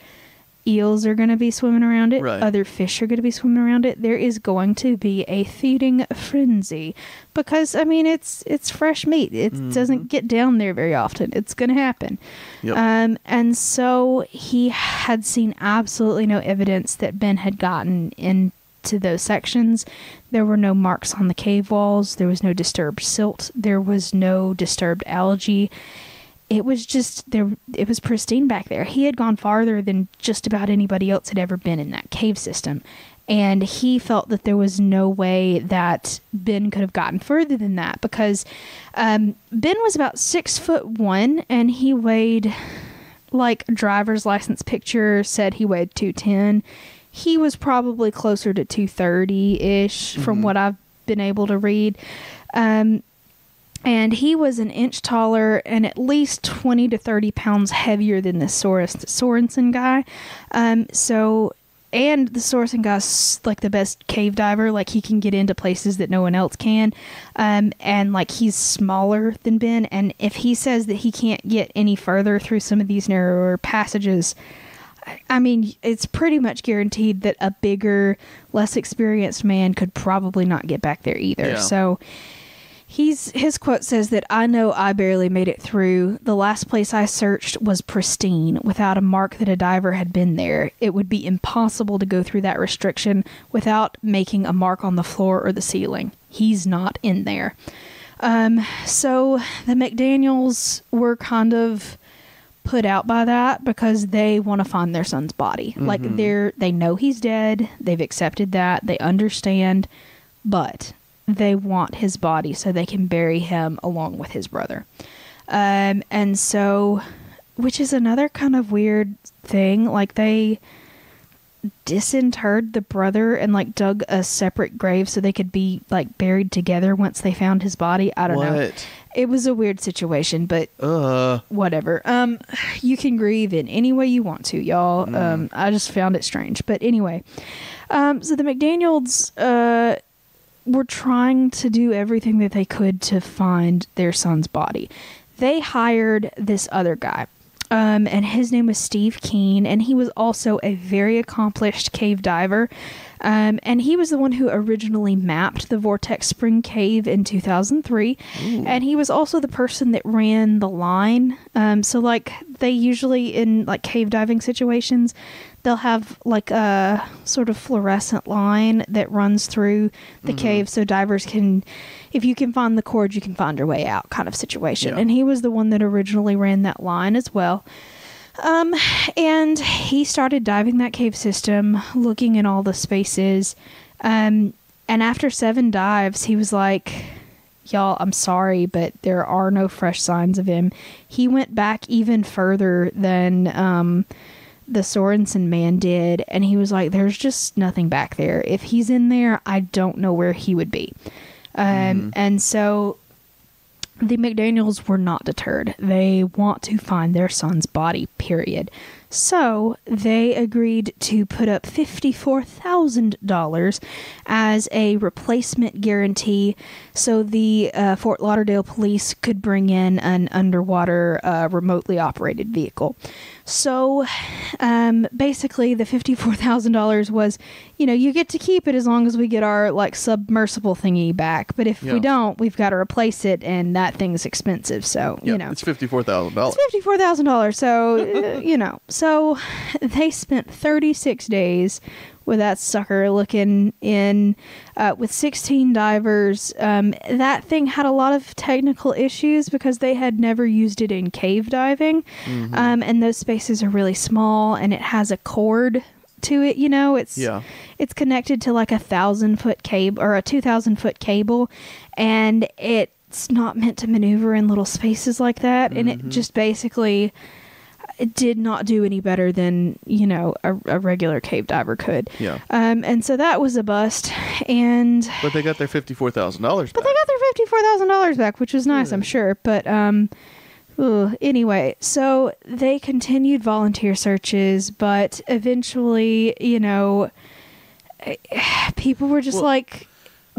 eels are going to be swimming around it. Right. Other fish are going to be swimming around it. There is going to be a feeding frenzy because, I mean, it's fresh meat. It doesn't get down there very often. It's going to happen. Yep. And so he had seen absolutely no evidence that Ben had gotten into those sections. There were no marks on the cave walls. There was no disturbed silt. There was no disturbed algae. It was just there. It was pristine back there. He had gone farther than just about anybody else had ever been in that cave system. And he felt that there was no way that Ben could have gotten further than that because Ben was about 6'1" and he weighed, like driver's license picture said he weighed 210. He was probably closer to 230-ish from what I've been able to read. And he was an inch taller and at least 20 to 30 pounds heavier than the Sorensen guy. And the Sorensen guy's like the best cave diver. Like he can get into places that no one else can. And like he's smaller than Ben. And if he says that he can't get any further through some of these narrower passages, I mean, it's pretty much guaranteed that a bigger, less experienced man could probably not get back there either. Yeah. So his quote says that, "I know I barely made it through. The last place I searched was pristine, without a mark that a diver had been there. It would be impossible to go through that restriction without making a mark on the floor or the ceiling. He's not in there." So the McDaniels were kind of put out by that because they want to find their son's body. Like they know he's dead. They've accepted that. They understand, but they want his body so they can bury him along with his brother. And so, which is another kind of weird thing. Like they disinterred the brother and like dug a separate grave so they could be like buried together once they found his body. I don't know. It was a weird situation, but whatever. You can grieve in any way you want to, y'all. I just found it strange. But anyway, so the McDaniels were trying to do everything that they could to find their son's body. They hired this other guy, and his name was Steve Keene, and he was also a very accomplished cave diver. And he was the one who originally mapped the Vortex Spring Cave in 2003. And he was also the person that ran the line. So like they usually in like cave diving situations, they'll have like a sort of fluorescent line that runs through the cave so divers can, if you can find the cord, you can find your way out kind of situation. Yeah. And he was the one that originally ran that line as well. And he started diving that cave system, looking in all the spaces. And after 7 dives, he was like, "Y'all, I'm sorry, but there are no fresh signs of him." He went back even further than the Sorensen man did, and he was like, "There's just nothing back there. If he's in there, I don't know where he would be." And so the McDaniels were not deterred. They want to find their son's body, period. So they agreed to put up $54,000 as a replacement guarantee so the Fort Lauderdale police could bring in an underwater remotely operated vehicle. So basically the $54,000 was, you get to keep it as long as we get our like submersible thingy back. But if we don't, we've got to replace it, and that thing's expensive. So, it's $54,000. It's $54,000. So, So they spent 36 days with that sucker looking in with 16 divers. That thing had a lot of technical issues because they had never used it in cave diving. And those spaces are really small, and it has a cord to it. It's connected to like 1,000-foot cable or a 2,000-foot cable, and it's not meant to maneuver in little spaces like that. And it just basically, it did not do any better than, a regular cave diver could. Yeah. And so that was a bust. But they got their $54,000 back. But they got their $54,000 back, which was nice, I'm sure. But anyway, so they continued volunteer searches, but eventually, people were just like...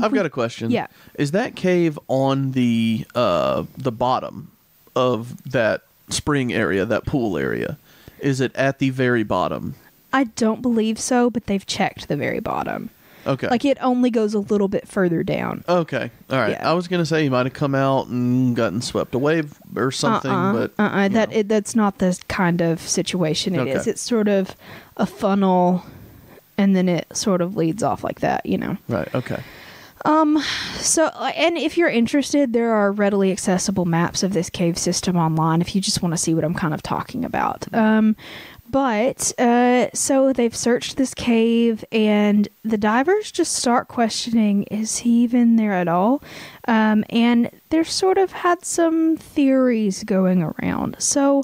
I've got a question. Yeah. Is that cave on the bottom of that spring area, that pool area? Is it at the very bottom? I don't believe so, but they've checked the very bottom. Okay. Like, it only goes a little bit further down. Okay. All right. Yeah. I was going to say you might have come out and gotten swept away or something, but... That's not the kind of situation it is. It's sort of a funnel, and then it sort of leads off like that, Right. Okay. So, and if you're interested, there are readily accessible maps of this cave system online if you just want to see what I'm kind of talking about. So they've searched this cave, and the divers just start questioning, is he even there at all? And they've sort of had some theories going around. So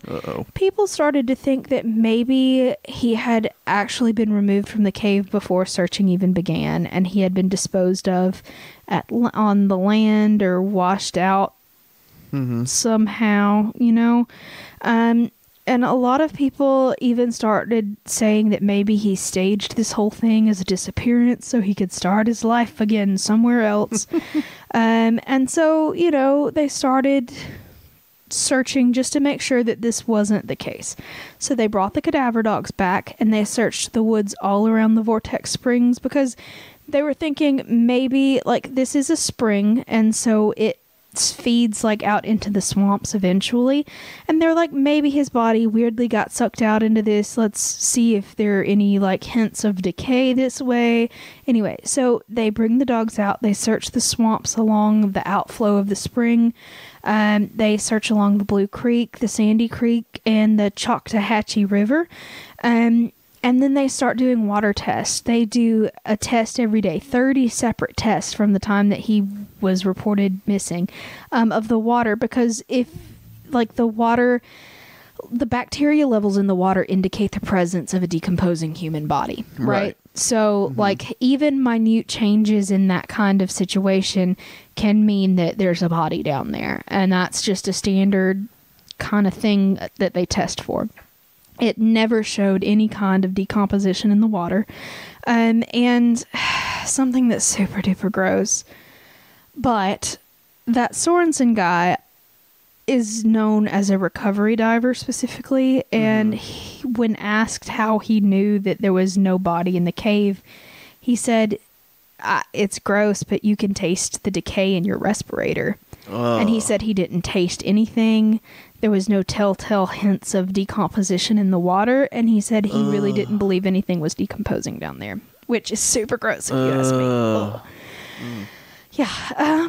people started to think that maybe he had actually been removed from the cave before searching even began, and he had been disposed of on the land or washed out somehow, and a lot of people even started saying that maybe he staged this whole thing as a disappearance so he could start his life again somewhere else. And so, they started searching just to make sure that this wasn't the case. So they brought the cadaver dogs back, and they searched the woods all around the Vortex Springs because they were thinking maybe, this is a spring, and so it feeds out into the swamps eventually, and they're like, maybe his body weirdly got sucked out into this. Let's see if there are any hints of decay this way. Anyway, so they bring the dogs out, they search the swamps along the outflow of the spring, they search along the Blue Creek, the Sandy Creek, and the Choctawhatchee River, and then they start doing water tests. They do a test every day, 30 separate tests from the time that he was reported missing of the water, because if the bacteria levels in the water indicate the presence of a decomposing human body, right? So even minute changes in that kind of situation can mean that there's a body down there, and that's just a standard kind of thing that they test for. It never showed any kind of decomposition in the water. And something that's super duper gross. But that Sorensen guy is known as a recovery diver specifically. And when asked how he knew that there was no body in the cave, he said, it's gross, but you can taste the decay in your respirator. And he said he didn't taste anything. There was no telltale hints of decomposition in the water, and he said he really didn't believe anything was decomposing down there, which is super gross if you ask me. Yeah.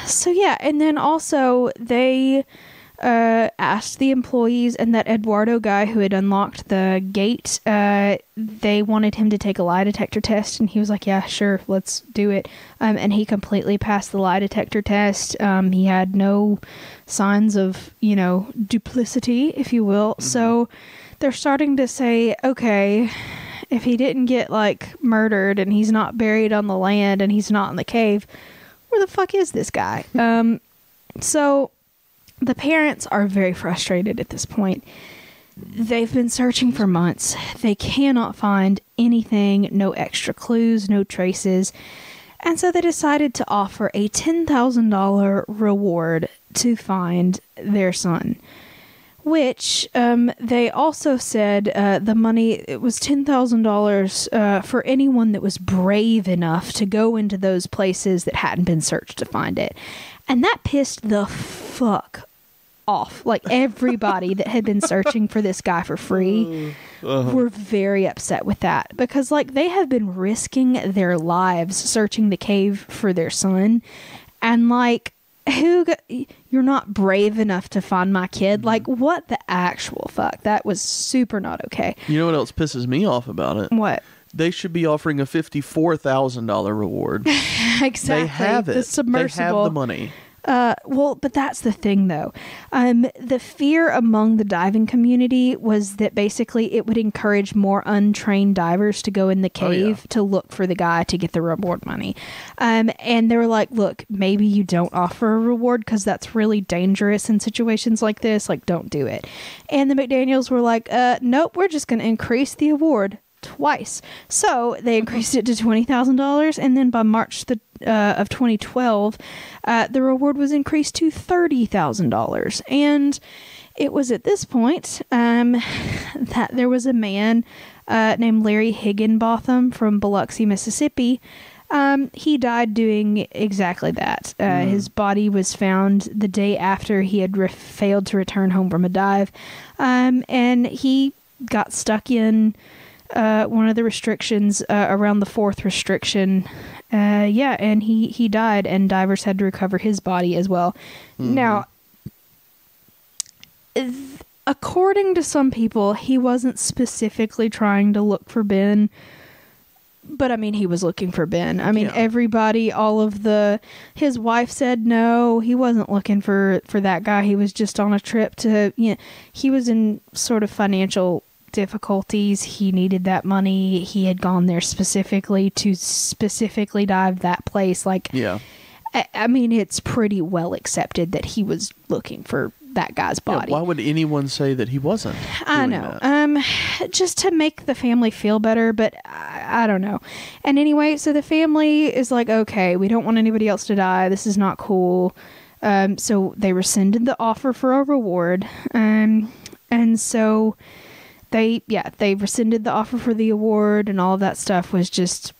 So yeah, and then also they asked the employees, and that Eduardo guy who had unlocked the gate, they wanted him to take a lie detector test, and he was like, yeah, sure, let's do it. And he completely passed the lie detector test. He had no signs of, duplicity, if you will. So they're starting to say, okay, if he didn't get murdered, and he's not buried on the land, and he's not in the cave, where the fuck is this guy? So the parents are very frustrated at this point. They've been searching for months. They cannot find anything, no extra clues, no traces. And so they decided to offer a $10,000 reward to find their son. Which they also said the money, it was $10,000 for anyone that was brave enough to go into those places that hadn't been searched to find it. And that pissed the fuck off. Everybody that had been searching for this guy for free were very upset with that, because they have been risking their lives searching the cave for their son, and you're not brave enough to find my kid. What the actual fuck? That was super not okay. You know what else pisses me off about it? What? They should be offering a $54,000 reward. Exactly. They have it. The submersible. They have the money. Well, but that's the thing, though. The fear among the diving community was that basically it would encourage more untrained divers to go in the cave to look for the guy to get the reward money. And they were like, look, maybe you don't offer a reward because that's really dangerous in situations like this. Like, don't do it. And the McDaniels were like, nope, we're just going to increase the award twice. So they increased it to $20,000, and then by March of 2012, the reward was increased to $30,000. And it was at this point that there was a man named Larry Higginbotham from Biloxi, Mississippi. He died doing exactly that. His body was found the day after he had failed to return home from a dive, and he got stuck in one of the restrictions around the fourth restriction. And he died, and divers had to recover his body as well. Now, according to some people, he wasn't specifically trying to look for Ben, but I mean, he was looking for Ben. I mean, everybody, his wife said no, he wasn't looking for that guy. He was just on a trip to, he was in sort of financial difficulties. He needed that money. He had gone there specifically to dive that place. I mean, it's pretty well accepted that he was looking for that guy's body. Why would anyone say that he wasn't? I know. Just to make the family feel better, but I don't know. And anyway, so the family is like, okay, we don't want anybody else to die. This is not cool. So they rescinded the offer for a reward. And so they rescinded the offer for the award, and all of that stuff was just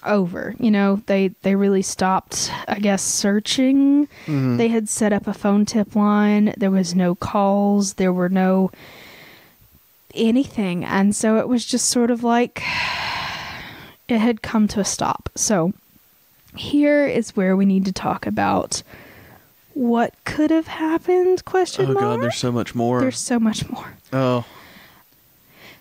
over. They really stopped, I guess, searching. They had set up a phone tip line. There was no calls. There were no anything. And so it was just sort of like it had come to a stop. So here is where we need to talk about what could have happened, question mark? Oh, God, there's so much more. There's so much more. Oh.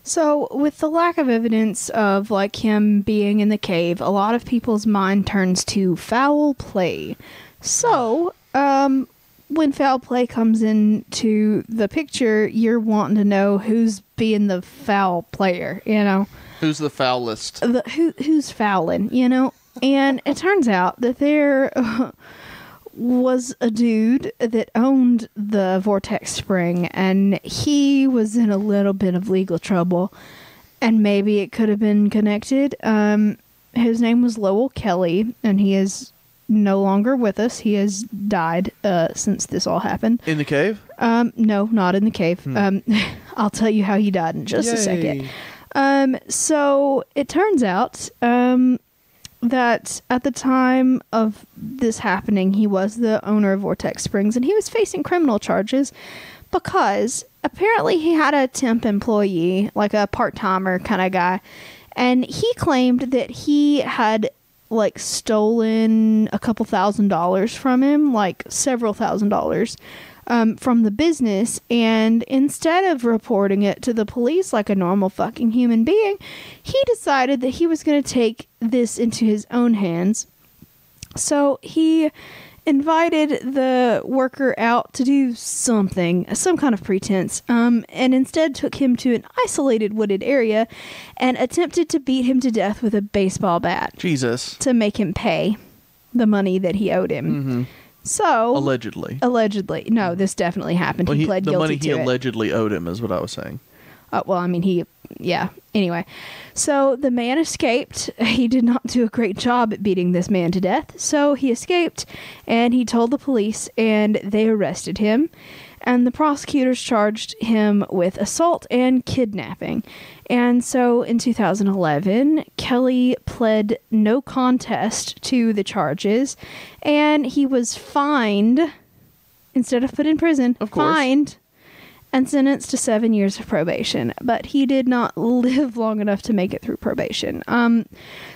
So, with the lack of evidence of, him being in the cave, a lot of people's mind turns to foul play. So, when foul play comes into the picture, you're wanting to know who's being the foul player, Who's the foulest? Who's fouling, And it turns out that there was a dude that owned the Vortex Spring, and he was in a little bit of legal trouble, and maybe it could have been connected. His name was Lowell Kelly, and he is no longer with us. He has died since this all happened. In the cave? No, not in the cave. I'll tell you how he died in just a second. So it turns out that at the time of this happening, he was the owner of Vortex Springs, and he was facing criminal charges because apparently he had a temp employee, like a part-timer kind of guy, and he claimed that he had stolen a couple $1,000s from him, several $1,000s from the business, and instead of reporting it to the police like a normal fucking human being, he decided that he was going to take this into his own hands. So he invited the worker out to do something, some kind of pretense, and instead took him to an isolated wooded area and attempted to beat him to death with a baseball bat. Jesus. To make him pay the money that he owed him. Mm-hmm. So allegedly, no, this definitely happened. Well, he pled guilty to it. The money he allegedly owed him is what I was saying. Well, I mean, anyway. So the man escaped. He did not do a great job at beating this man to death. So he escaped, and he told the police, and they arrested him. And the prosecutors charged him with assault and kidnapping. And so in 2011, Kelly pled no contest to the charges, and he was fined, instead of put in prison, fined and sentenced to 7 years of probation. But he did not live long enough to make it through probation.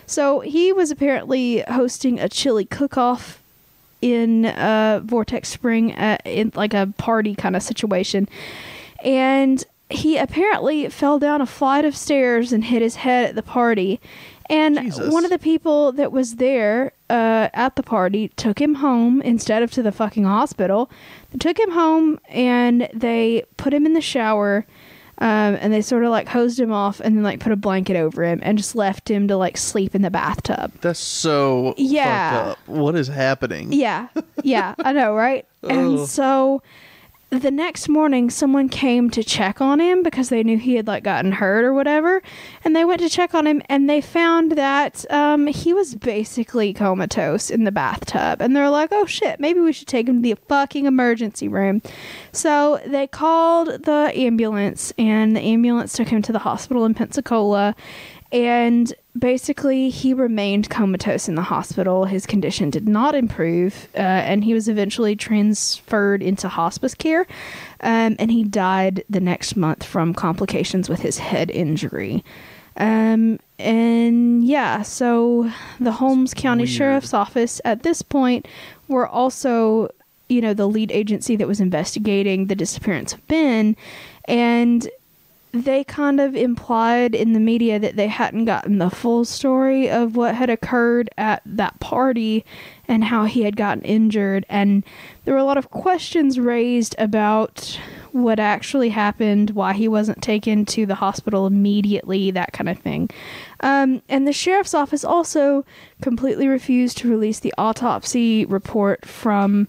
So he was apparently hosting a chili cook-off in Vortex Spring, in a party kind of situation. And he apparently fell down a flight of stairs and hit his head at the party. And Jesus. one of the people that was there at the party took him home instead of to the fucking hospital. They took him home and they put him in the shower and they sort of like hosed him off and then like put a blanket over him and just left him to like sleep in the bathtub. That's so fucked up. What is happening? Yeah. Yeah, I know, right? And so the next morning, someone came to check on him because they knew he had like gotten hurt or whatever. And they went to check on him and they found that he was basically comatose in the bathtub. And they're like, oh shit, maybe we should take him to the fucking emergency room. So they called the ambulance and the ambulance took him to the hospital in Pensacola. And basically, he remained comatose in the hospital. His condition did not improve, and he was eventually transferred into hospice care. And he died the next month from complications with his head injury. And yeah, so the Holmes County Sheriff's Office at this point were also, you know, the lead agency that was investigating the disappearance of Ben. And they kind of implied in the media that they hadn't gotten the full story of what had occurred at that party and how he had gotten injured. And there were a lot of questions raised about what actually happened, why he wasn't taken to the hospital immediately, that kind of thing. And the sheriff's office also completely refused to release the autopsy report from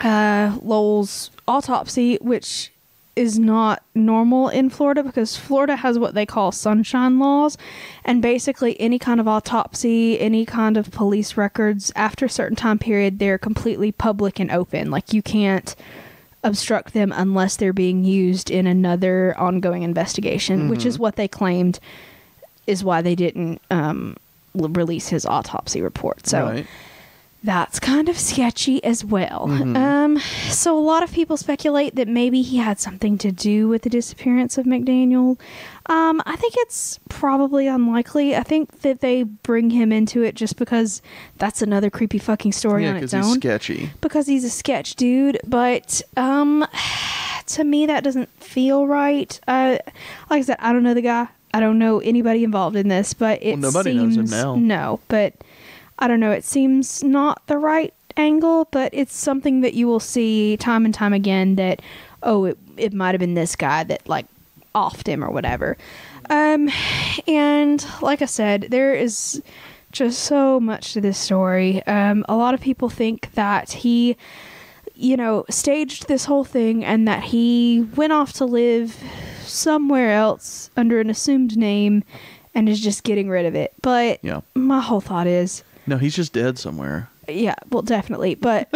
Lowell's autopsy, which is not normal in Florida because Florida has what they call sunshine laws, and basically any kind of autopsy, any kind of police records after a certain time period, they're completely public and open. Like, you can't obstruct them unless they're being used in another ongoing investigation, which is what they claimed is why they didn't release his autopsy report. So that's kind of sketchy as well. So a lot of people speculate that maybe he had something to do with the disappearance of McDaniel. I think it's probably unlikely. I think that they bring him into it just because that's another creepy fucking story on its own. He's sketchy. Because he's a sketch dude. But to me, that doesn't feel right. Like I said, I don't know the guy. I don't know anybody involved in this, but it nobody knows him now. No, but I don't know. It seems not the right angle, but it's something that you will see time and time again that, oh, it might have been this guy that, like, offed him or whatever. And like I said, there is just so much to this story. A lot of people think that he, you know, staged this whole thing and that he went off to live somewhere else under an assumed name and is just getting rid of it. But my whole thought is, no, he's just dead somewhere. Yeah, well, definitely. But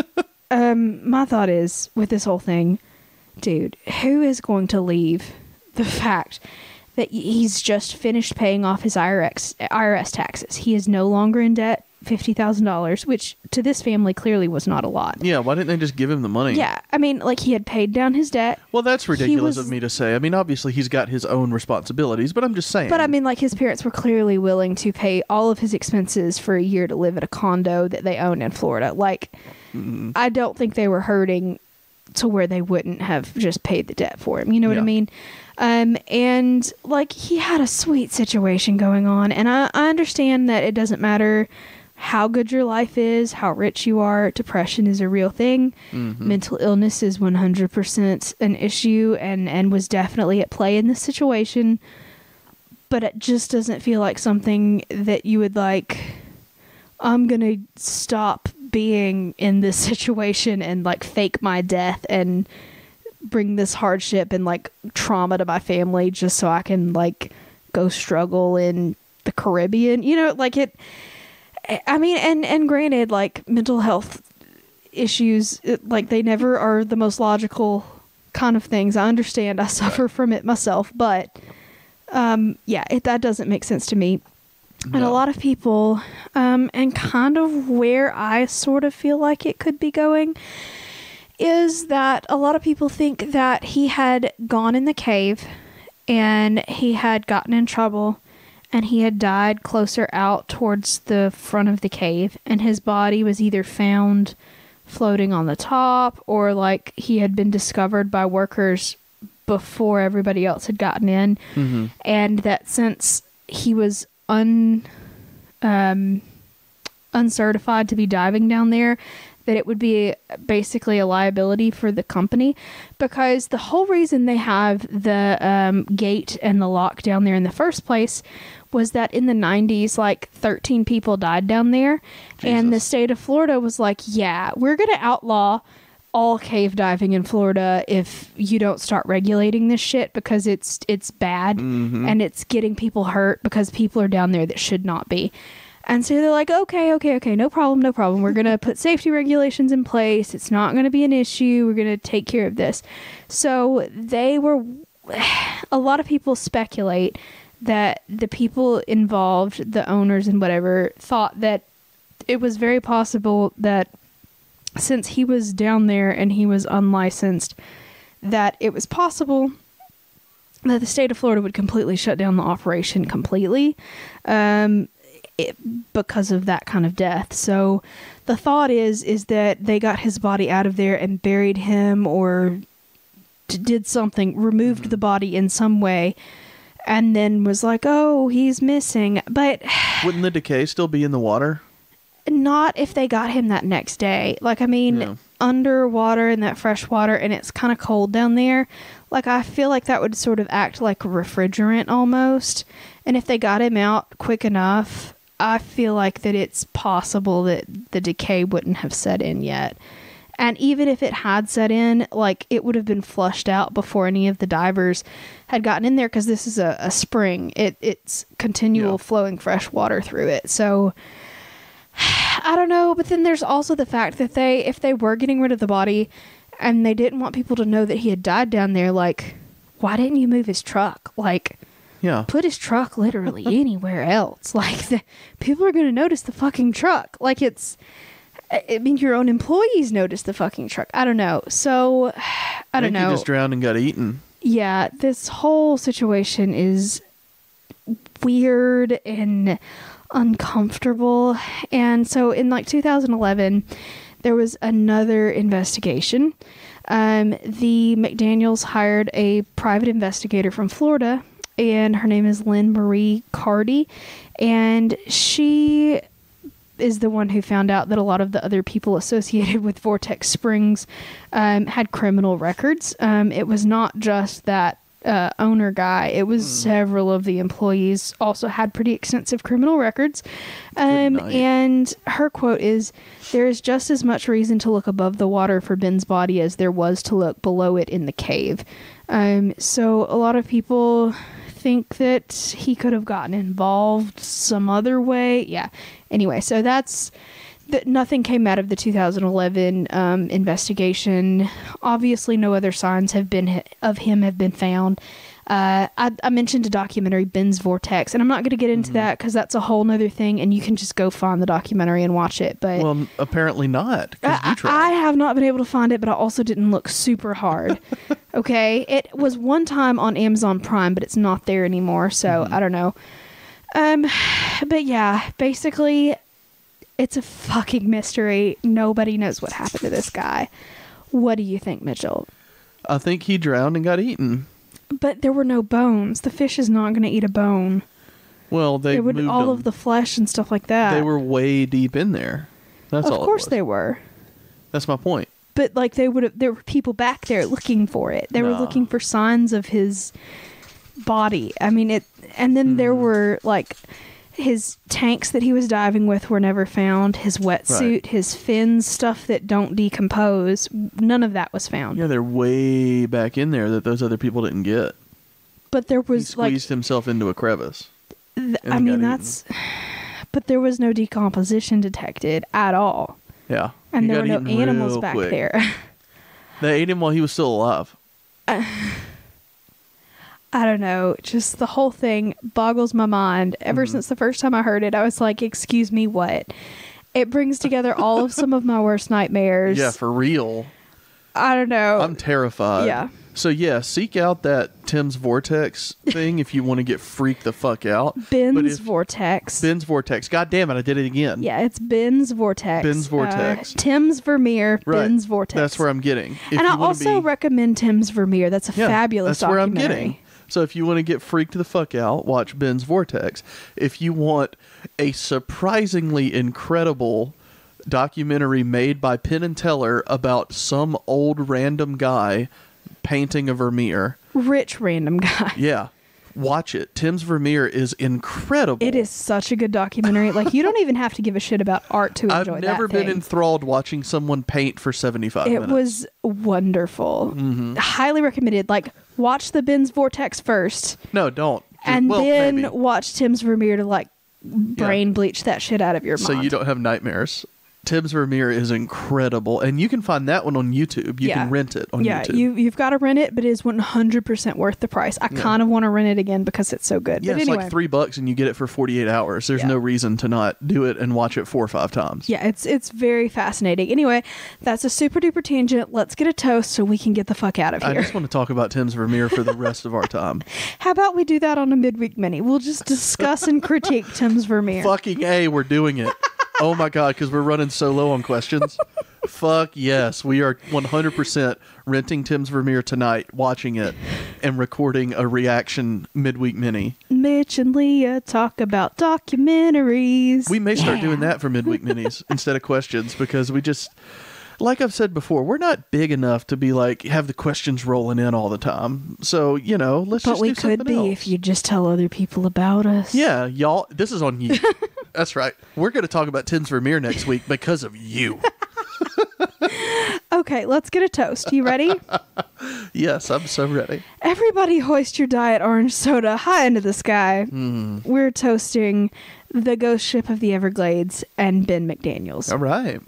my thought is, with this whole thing, dude, who is going to leave the fact that he's just finished paying off his IRS taxes? He is no longer in debt, $50,000, which to this family clearly was not a lot. Yeah, why didn't they just give him the money? Yeah, I mean, like, he had paid down his debt. Well, that's ridiculous of me to say. I mean, obviously he's got his own responsibilities, but I'm just saying. But I mean, like, his parents were clearly willing to pay all of his expenses for a year to live at a condo that they own in Florida. Like, I don't think they were hurting to where they wouldn't have just paid the debt for him. You know what I mean? And like, he had a sweet situation going on, and I understand that it doesn't matter how good your life is, how rich you are. Depression is a real thing. Mental illness is 100% an issue and was definitely at play in this situation. But it just doesn't feel like something that you would like, I'm going to stop being in this situation and like fake my death and bring this hardship and like trauma to my family just so I can like go struggle in the Caribbean. You know, like it... I mean, and granted, like, mental health issues, like, they never are the most logical kind of things. I understand. I suffer from it myself. But, that doesn't make sense to me. No. And a lot of people, and kind of where I sort of feel like it could be going, is that a lot of people think that he had gone in the cave and he had gotten in trouble and he had died closer out towards the front of the cave, and his body was either found floating on the top or like he had been discovered by workers before everybody else had gotten in. And that since he was uncertified to be diving down there, that it would be basically a liability for the company, because the whole reason they have the gate and the lock down there in the first place was that in the 90s, like 13 people died down there. Jesus. And the state of Florida was like, yeah, we're going to outlaw all cave diving in Florida if you don't start regulating this shit, because it's bad and it's getting people hurt because people are down there that should not be. And so they're like, okay, no problem. We're going to put safety regulations in place. It's not going to be an issue. We're going to take care of this. So a lot of people speculate that the people involved, the owners and whatever, thought that it was very possible that since he was down there and he was unlicensed, that it was possible that the state of Florida would completely shut down the operation completely. Because of that kind of death. So the thought is that they got his body out of there and buried him, or did something, removed the body in some way, and then was like, oh, he's missing. But wouldn't the decay still be in the water? Not if they got him that next day. Like, I mean, underwater in that fresh water, and it's kind of cold down there. Like, I feel like that would sort of act like a refrigerant almost. And if they got him out quick enough, I feel like that it's possible that the decay wouldn't have set in yet. And even if it had set in, like, it would have been flushed out before any of the divers had gotten in there, because this is a spring. It's continual flowing fresh water through it. So I don't know. But then there's also the fact that if they were getting rid of the body and they didn't want people to know that he had died down there, like, why didn't you move his truck? Like, put his truck literally anywhere else. Like, people are going to notice the fucking truck. Like, I mean, your own employees notice the fucking truck. I don't know. So, I don't know. He just drowned and got eaten. Yeah, this whole situation is weird and uncomfortable. And so in like 2011, there was another investigation. The McDaniels hired a private investigator from Florida, and her name is Lynn Marie Cardy, and she is the one who found out that a lot of the other people associated with Vortex Springs had criminal records. It was not just that owner guy. It was several of the employees also had pretty extensive criminal records. And her quote is, "There is just as much reason to look above the water for Ben's body as there was to look below it in the cave." So a lot of people think that he could have gotten involved some other way. Yeah. Anyway, so nothing came out of the 2011 investigation. Obviously, no other signs of him have been found. I mentioned a documentary, Ben's Vortex, and I'm not going to get into that because that's a whole nother thing, and you can just go find the documentary and watch it. But well, apparently not. I have not been able to find it, but I also didn't look super hard. Okay, it was one time on Amazon Prime, but it's not there anymore, so I don't know. But yeah, basically, it's a fucking mystery. Nobody knows what happened to this guy. What do you think, Mitchell? I think he drowned and got eaten. But there were no bones. The fish is not going to eat a bone. Well, they would moved all them. of the flesh and stuff like that. They were way deep in there. That's all. Of course they were. That's my point. But like there were people back there looking for it. They were looking for signs of his body. I mean and then there were like his tanks that he was diving with were never found. His wetsuit, his fins, stuff that don't decompose. None of that was found. Yeah, they're way back in there that those other people didn't get. But there was he squeezed himself into a crevice. But there was no decomposition detected at all. Yeah. And there were no animals back there. They ate him while he was still alive. I don't know. Just the whole thing boggles my mind. Ever since the first time I heard it, I was like, excuse me, what? It brings together all of some of my worst nightmares. Yeah, for real. I don't know. I'm terrified. Yeah. So yeah, seek out that Tim's Vortex thing if you want to get freaked the fuck out. Ben's Vortex. Ben's Vortex. God damn it, I did it again. Yeah, it's Ben's Vortex. Ben's Vortex. Tim's Vermeer, right. Ben's Vortex. That's where I'm getting. And I also recommend Tim's Vermeer. That's a fabulous documentary. That's where I'm getting. So if you want to get freaked the fuck out, watch Ben's Vortex. If you want a surprisingly incredible documentary made by Penn and Teller about some old random guy painting a Vermeer. Rich random guy. Yeah. Watch it. Tim's Vermeer is incredible. It is such a good documentary. Like, you don't even have to give a shit about art to enjoy that. I've never been enthralled watching someone paint for 75 minutes. It was wonderful. Highly recommended. Like, watch the Ben's Vortex first. No, don't. And then maybe. Watch Tim's Vermeer to, like, brain bleach that shit out of your mind. So you don't have nightmares. Tim's Vermeer is incredible, and you can find that one on YouTube. You can rent it on YouTube. Yeah, you've got to rent it, but it is 100% worth the price. I kind of want to rent it again because it's so good. Yeah, but it's anyway. like $3 and you get it for 48 hours. There's no reason to not do it and watch it 4 or 5 times. Yeah, it's very fascinating. Anyway, that's a super duper tangent. Let's get a toast so we can get the fuck out of here. I just want to talk about Tim's Vermeer for the rest of our time. How about we do that on a midweek mini? We'll just discuss and critique Tim's Vermeer. Fucking A, we're doing it. Oh my God, because we're running so low on questions. Fuck yes, we are 100% renting Tim's Vermeer tonight, watching it, and recording a reaction midweek mini. Mitch and Leah talk about documentaries. We may start doing that for midweek minis instead of questions, because we just, like I've said before, we're not big enough to be like, have the questions rolling in all the time. So, let's just do something else. But we could be if you just tell other people about us. Yeah, y'all, this is on you. That's right. We're going to talk about Tim's Vermeer next week because of you. Okay, let's get a toast. You ready? Yes, I'm so ready. Everybody hoist your Diet Orange Soda high into the sky. We're toasting the ghost ship of the Everglades and Ben McDaniels. All right.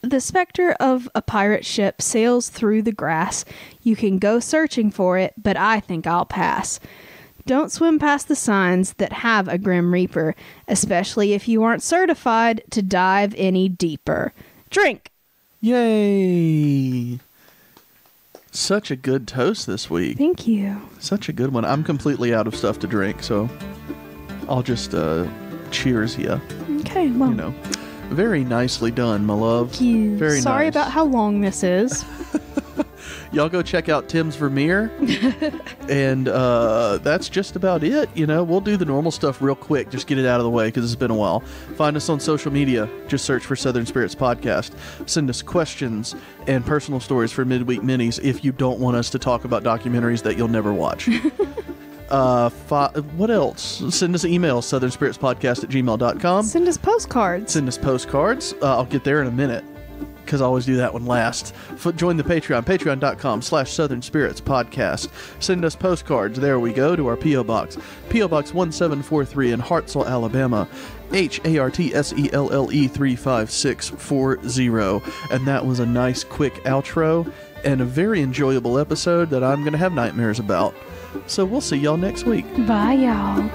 The specter of a pirate ship sails through the grass. You can go searching for it, but I think I'll pass. Don't swim past the signs that have a Grim Reaper, especially if you aren't certified to dive any deeper. Drink! Yay! Such a good toast this week. Thank you. Such a good one. I'm completely out of stuff to drink, so I'll just cheers you. Okay, well. Very nicely done, my love. Thank you. Very Sorry nice. about how long this is. Y'all go check out Tim's Vermeer. And that's just about it. We'll do the normal stuff real quick. Just get it out of the way because it's been a while. Find us on social media. Just search for Southern Spirits Podcast. Send us questions and personal stories for midweek minis if you don't want us to talk about documentaries that you'll never watch. What else? Send us an email, southernspiritspodcast@gmail.com. Send us postcards. I'll get there in a minute, because I always do that one last. Join the Patreon, patreon.com/Southern Spirits Podcast. Send us postcards. There we go, to our P.O. Box. P.O. Box 1743 in Hartselle, Alabama. HARTSELLE 35640. And that was a nice, quick outro and a very enjoyable episode that I'm going to have nightmares about. So we'll see y'all next week. Bye, y'all.